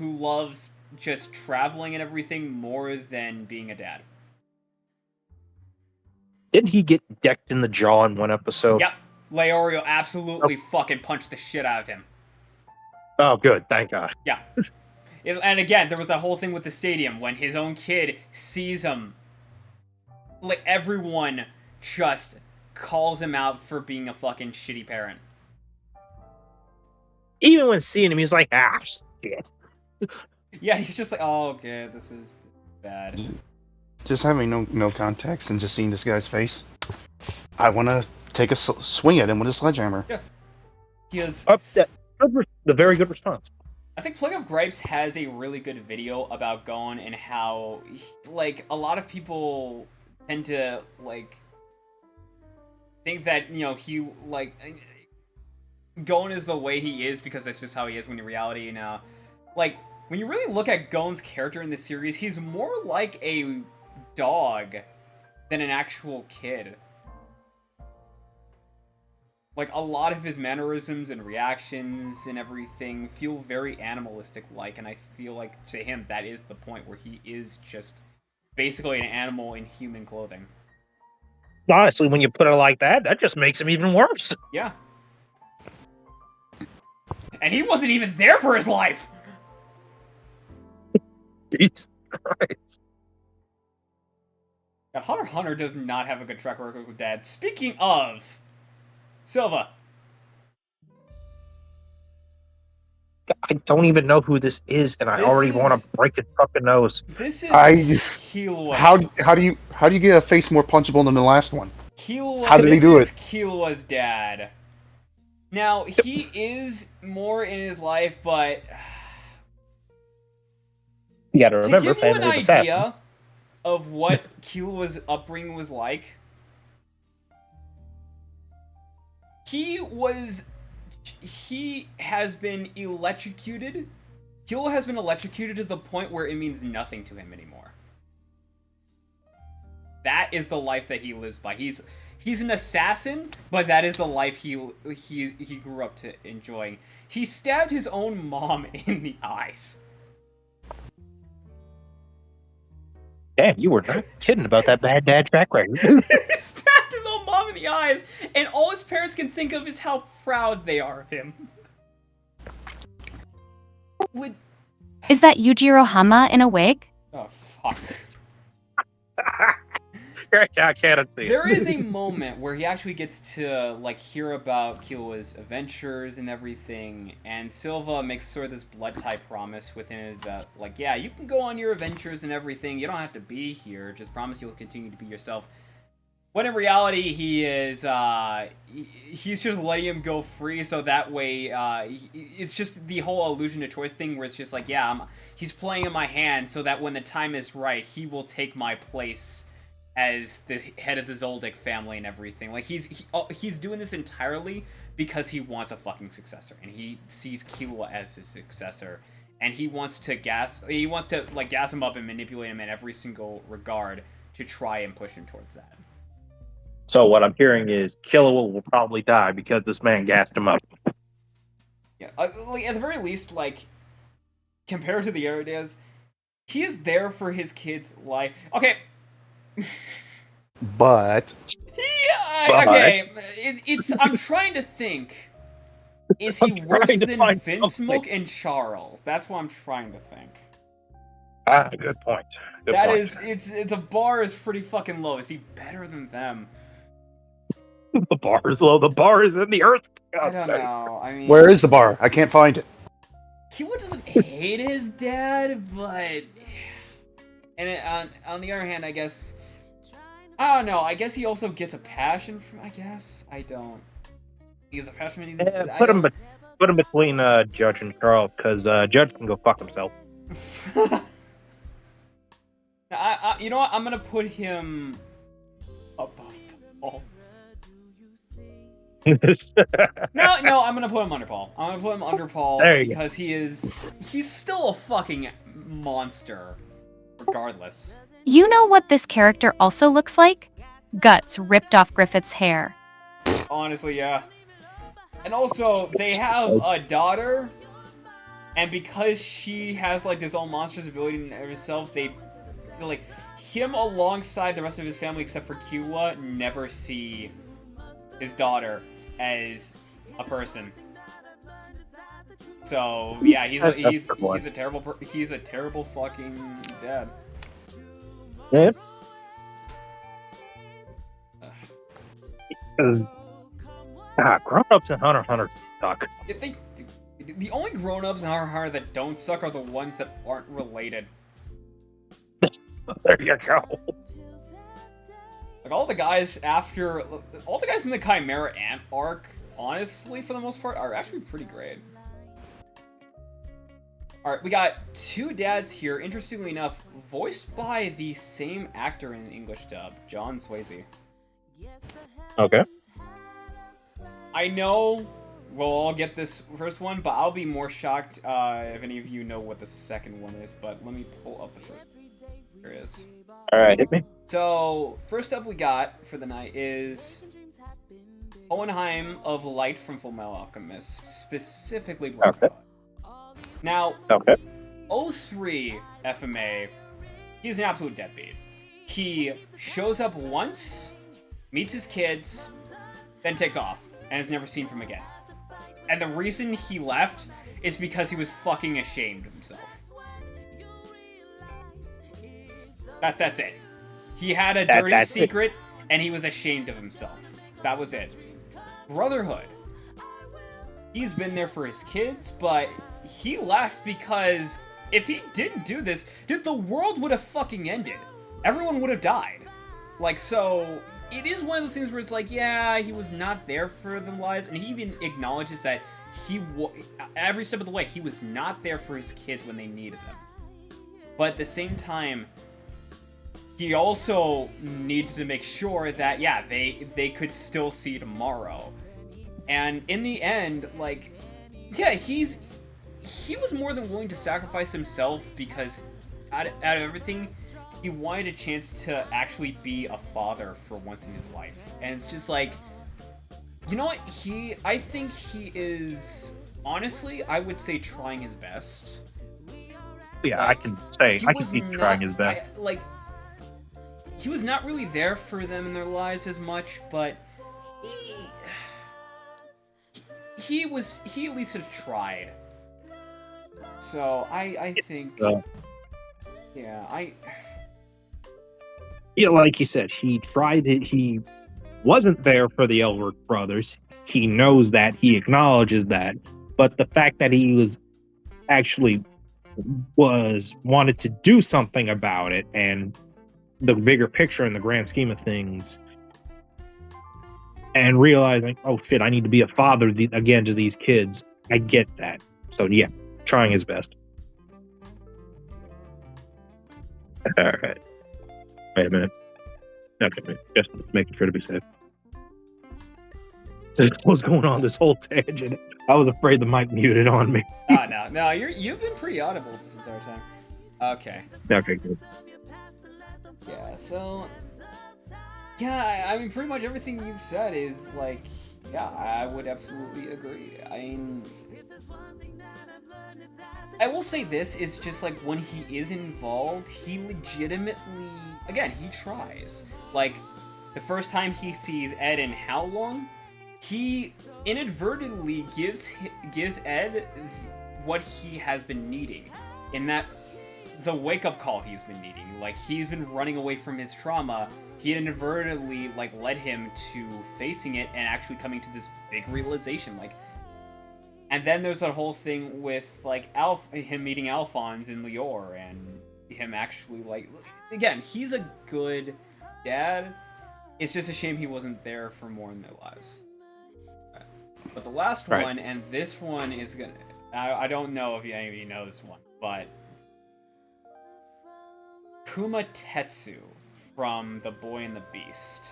loves just traveling and everything more than being a dad. Didn't he get decked in the jaw in one episode? Yep. Leorio absolutely fucking punched the shit out of him. Oh, good. Thank God. Yeah. And again, there was that whole thing with the stadium when his own kid sees him. Like, everyone just calls him out for being a fucking shitty parent. Even when seeing him, he's like, shit. Yeah, he's just like, oh, okay, this is bad. Just having no context and just seeing this guy's face, I want to take a swing at him with a sledgehammer. Yeah. He is... the very good response. I think Plague of Gripes has a really good video about Gon and how, like, a lot of people tend to, like, think that, you know, he, like, Gon is the way he is because that's just how he is when in reality, and, like, when you really look at Gon's character in this series, he's more like a dog than an actual kid. Like, a lot of his mannerisms and reactions and everything feel very animalistic-like, and I feel like, to him, that is the point where he is just basically an animal in human clothing. Honestly, when you put it like that, that just makes him even worse. Yeah. And he wasn't even there for his life! Jesus Christ. God, Hunter x Hunter does not have a good track record with Dad. Speaking of... Silva. I don't even know who this is, and I already want to break his fucking nose. This is Killua. How do you get a face more punchable than the last one? Killua, how did he do it? Killua's dad. Now, he is more in his life, but... You gotta remember, to give you an idea of what Killua's upbringing was like, he has been electrocuted Killua has been electrocuted to the point where it means nothing to him anymore. That is the life that he lives by. He's an assassin, but that is the life he grew up to enjoying. He stabbed his own mom in the eyes. Damn, you were not kidding about that bad dad track record. He stabbed his own mom in the eyes, and all his parents can think of is how proud they are of him. Is that Yujiro Hama in a wig? Oh, fuck. I can't see. There is a moment where he actually gets to, like, hear about Killua's adventures and everything, and Silva makes sort of this blood tie promise with him that, like, yeah, you can go on your adventures and everything, you don't have to be here, just promise you'll continue to be yourself. When in reality, he is, he's just letting him go free, so that way, it's just the whole illusion of choice thing, where it's just like, yeah, he's playing in my hand, so that when the time is right, he will take my place as the head of the Zoldyck family and everything. Like, he's doing this entirely because he wants a fucking successor, and he sees Killua as his successor, and he wants to gas him up and manipulate him in every single regard to try and push him towards that. So what I'm hearing is Killua will probably die because this man gassed him up. Yeah, like, at the very least, like, compared to the other days, he is there for his kids' life. Okay. But yeah, okay. I'm trying to think. Is he worse than Vinsmoke and Charles? That's what I'm trying to think. Ah, good point. The bar is pretty fucking low. Is he better than them? The bar is low. The bar is in the earth. I don't know. I mean, where is the bar? I can't find it. Killua doesn't hate his dad, but on the other hand, I guess. I don't know. I guess he also gets a passion from. I guess I don't. He gets a passion from. Put him between Judge and Charles, because Judge can go fuck himself. You know what? I'm gonna put him above Paul. No, I'm gonna put him under Paul. I'm gonna put him under Paul because he's still a fucking monster, regardless. You know what this character also looks like? Guts ripped off Griffith's hair. Honestly, yeah. And also, they have a daughter, and because she has, like, this own monstrous ability in herself, they feel like him alongside the rest of his family, except for Killua, never see his daughter as a person. So yeah, he's a terrible fucking dad. Yeah. Grown-ups in Hunter x Hunter suck. The only grown-ups in Hunter x Hunter that don't suck are the ones that aren't related. There you go. Like, all the guys in the Chimera Ant arc, honestly, for the most part, are actually pretty great. Alright, we got two dads here, interestingly enough, voiced by the same actor in the English dub, John Swayze. Okay. I know we'll all get this first one, but I'll be more shocked if any of you know what the second one is, but let me pull up the first one. Here it is. Alright, hit me. So, first up we got for the night is Hohenheim of Light from Fullmetal Alchemist, specifically Blood. Now, 03 FMA, he's an absolute deadbeat. He shows up once, meets his kids, then takes off, and is never seen from again. And the reason he left is because he was fucking ashamed of himself. That's it. He had a dirty secret, and he was ashamed of himself. That was it. Brotherhood. He's been there for his kids, but he left because if he didn't do this, dude, the world would have fucking ended. Everyone would have died. Like, so, it is one of those things where it's like, yeah, he was not there for the lives, and he even acknowledges that every step of the way, he was not there for his kids when they needed them. But at the same time, he also needed to make sure that, yeah, they could still see tomorrow. And in the end, like, yeah, he he was more than willing to sacrifice himself because out of everything, he wanted a chance to actually be a father for once in his life. And it's just like, you know what? I think he is, honestly, I would say trying his best. Yeah, Like, I can see trying his best. He was not really there for them in their lives as much, but he at least have tried. So I think, Yeah, like you said, he tried it. He wasn't there for the Elric brothers. He knows that. He acknowledges that. But the fact that he was actually wanted to do something about it, and the bigger picture in the grand scheme of things, and realizing, oh shit, I need to be a father again to these kids. I get that. So yeah, trying his best. All right. Wait a minute. Okay, just making sure to be safe. So what's going on this whole tangent? I was afraid the mic muted on me. No, you've been pretty audible this entire time. Okay. Okay, good. Yeah, so yeah, I mean, pretty much everything you've said is like, yeah, I would absolutely agree. I mean, I will say this, it's just like when he is involved, he legitimately, again, he tries. Like, the first time he sees Ed in how long, he inadvertently gives Ed what he has been needing. In that, the wake-up call he's been needing. Like, he's been running away from his trauma, he inadvertently, like, led him to facing it and actually coming to this big realization, like. And then there's that whole thing with, like, him meeting Alphonse in Lior, and him actually, like, again, he's a good dad. It's just a shame he wasn't there for more in their lives. But the last one, and this one is gonna, I don't know if any of you know this one, but Kuma Tetsu from The Boy and the Beast.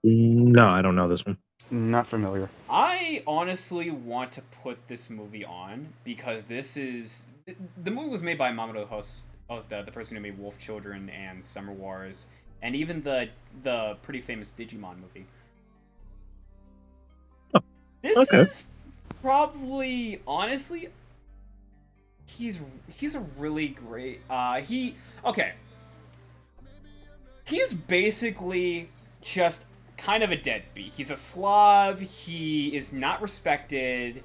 No, I don't know this one. Not familiar. I honestly want to put this movie on because the movie was made by Mamoru Hosoda, the person who made Wolf Children and Summer Wars, and even the pretty famous Digimon movie. This is probably, honestly, he's a really great, he is basically just kind of a deadbeat. He's a slob, he is not respected,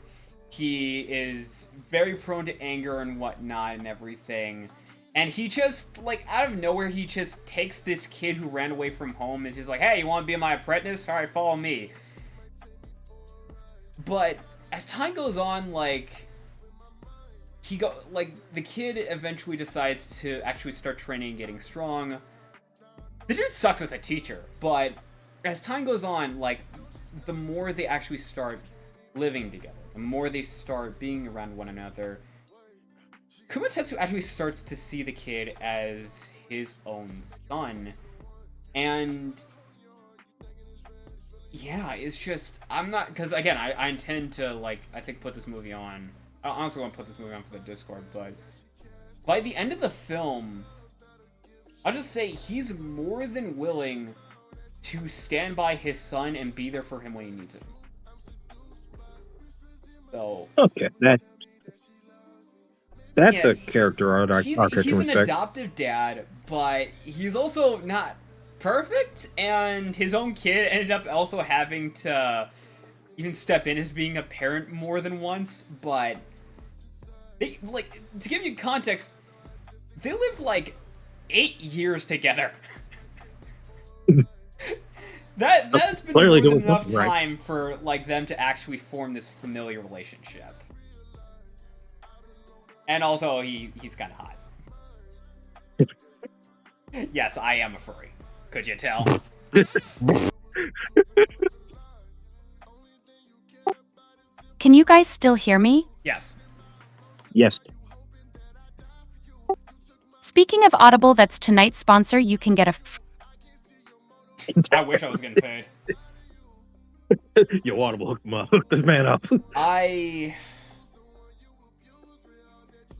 he is very prone to anger and whatnot and everything. And he just, like, out of nowhere, he just takes this kid who ran away from home and is just like, hey, you want to be my apprentice? Alright, follow me. But as time goes on, like, the kid eventually decides to actually start training and getting strong. The dude sucks as a teacher, but as time goes on, like, the more they actually start living together, the more they start being around one another, Kumatetsu actually starts to see the kid as his own son. And yeah, it's just, I'm not, because again, I intend to, like, I think put this movie on, I honestly want to put this movie on for the Discord, but by the end of the film, I'll just say he's more than willing to stand by his son and be there for him when he needs it. So okay, that's a character arc. He's an adoptive dad, but he's also not perfect, and his own kid ended up also having to even step in as being a parent more than once. But they, like, to give you context, they lived like 8 years together. That's been more than enough time for, like, them to actually form this familiar relationship. And also, he's kind of hot. Yes, I am a furry. Could you tell? Can you guys still hear me? Yes. Yes. Speaking of Audible, that's tonight's sponsor. You can get a I wish I was getting paid. Yo, Audible, hook this man up.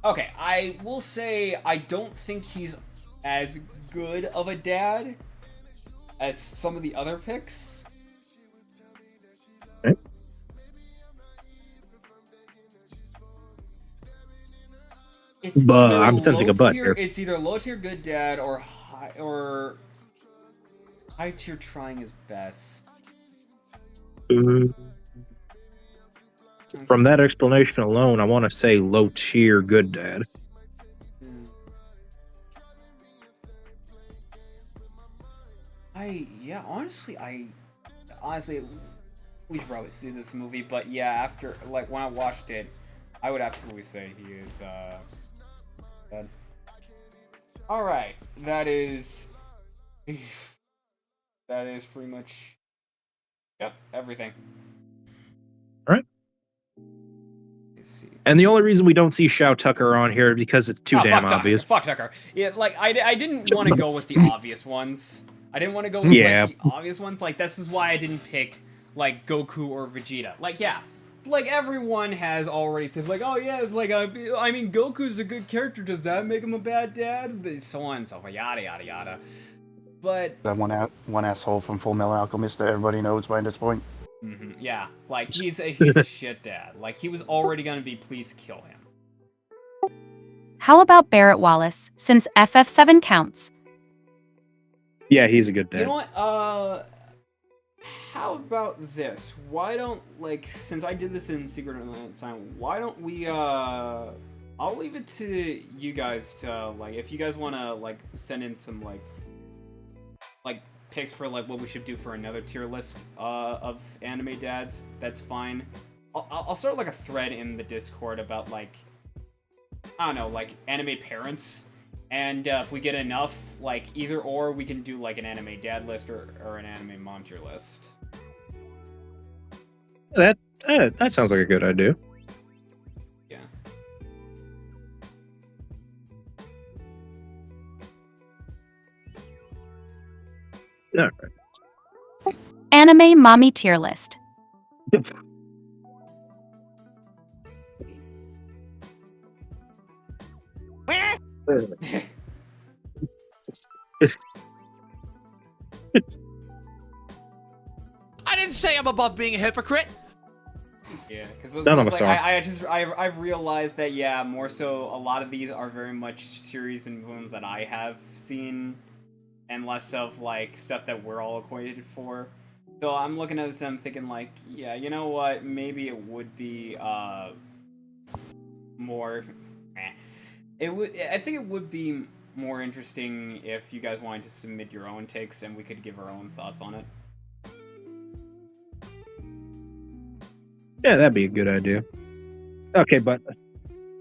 Okay, I will say I don't think he's as good of a dad as some of the other picks. Okay. It's But either I'm sensing a butt tier, here. it's either low tier good dad or high tier trying his best. From that explanation alone, I want to say low tier good dad. Honestly, we should probably see this movie, but yeah, after, like, when I watched it, I would absolutely say he is, dead. Alright, that is pretty much, yep, everything. Alright. Let's see. And the only reason we don't see Shao Tucker on here is because it's too damn obvious. Fuck Tucker. Yeah, like, I didn't want to go with the obvious ones. I didn't want to go with, like, the obvious ones. Like, this is why I didn't pick, like, Goku or Vegeta. Like, yeah. Like, everyone has already said, like, oh, yeah, it's like, I mean, Goku's a good character. Does that make him a bad dad? So on and so forth. Yada, yada, yada. But... That one asshole from Full Metal Alchemist that everybody knows by this point. Yeah. Like, he's a shit dad. Like, he was already gonna be, please kill him. How about Barrett Wallace, since FF7 counts? Yeah, he's a good dad. You know what? How about this? Why don't, like, since I did this in Secret of the Time, why don't we, I'll leave it to you guys to, like, if you guys want to, like, send in some, like, picks for, like, what we should do for another tier list, of anime dads, that's fine. I'll start, like, a thread in the Discord about, like, I don't know, like, anime parents. And if we get enough, like, either or, we can do, like, an anime dad list or an anime mom tier list. That sounds like a good idea. Yeah. All right. Anime mommy tier list. I didn't say I'm above being a hypocrite. Yeah, because None of like, us I've realized that, yeah, more so a lot of these are very much series and films that I have seen, and less of, like, stuff that we're all acquainted for. So I'm looking at this and I'm thinking, like, yeah, you know what, maybe it would be, more, I think it would be more interesting if you guys wanted to submit your own takes and we could give our own thoughts on it. Yeah, that'd be a good idea. Okay, but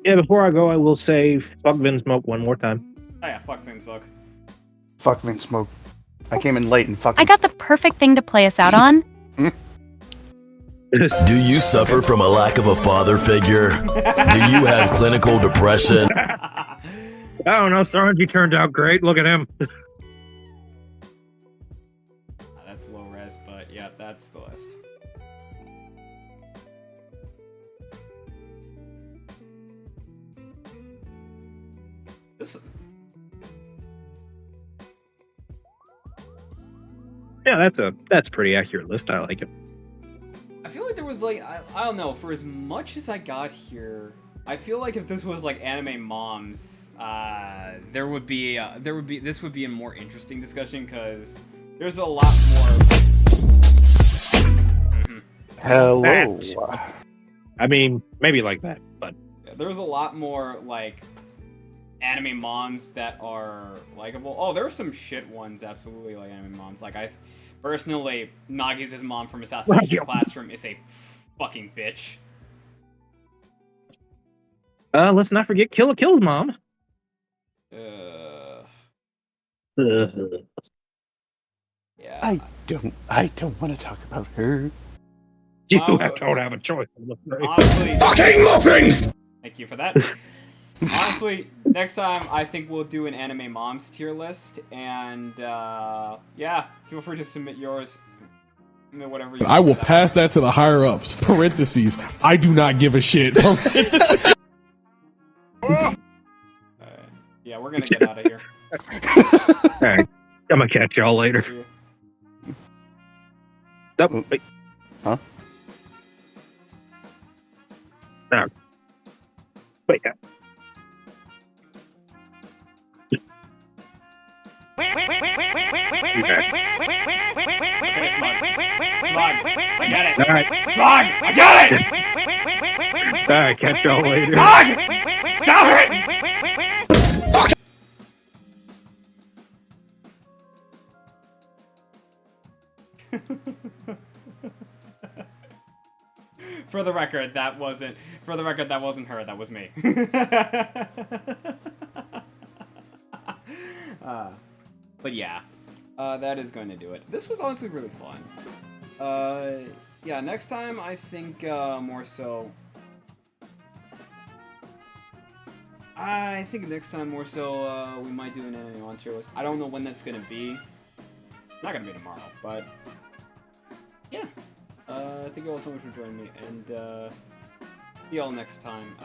yeah, before I go, I will say fuck Vinsmoke one more time. Oh yeah, fuck Vinsmoke. Fuck Vinsmoke. I came in late and fucking... I got the perfect thing to play us out on. Do you suffer from a lack of a father figure? Do you have clinical depression? I don't know, Sanji turned out great. Look at him. That's low res, but yeah, that's the list. Yeah, that's a pretty accurate list. I like it. I feel like there was, like, I don't know, for as much as I got here, I feel like if this was, like, anime moms, this would be a more interesting discussion, because there's a lot more. Hello. I mean, maybe like that, but Yeah, there's a lot more, like, anime moms that are likable. Oh, there are some shit ones, absolutely, like anime moms. Like, personally, Nagi's mom from Assassination Classroom is a fucking bitch. Let's not forget Kill la Kill's mom. Yeah. I don't want to talk about her. You don't have a choice. Honestly, Fucking muffins! Thank you for that. Honestly, next time I think we'll do an anime moms tier list, and yeah, feel free to submit yours. Submit whatever you I will want. pass that to the higher ups. Parentheses. I do not give a shit. Yeah, we're gonna get out of here. Alright. I'm gonna catch y'all later. Oh, wait. Huh? No. Wait. I got it. Alright. Smog, I got it. Alright, catch y'all later. Smog, stop it. For the record, that wasn't her, that was me. But yeah, that is going to do it. This was honestly really fun. Yeah, next time I think more so. I think next time more so we might do an anime on tier list. I don't know when that's gonna be. Not gonna be tomorrow, but yeah. Thank you all so much for joining me, and see y'all next time.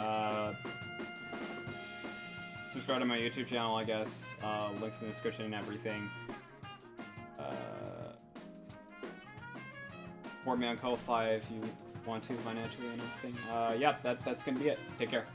Subscribe to my YouTube channel, I guess. Links in the description and everything. Support me on Ko-Fi if you want to financially and everything. Yeah, that's gonna be it. Take care.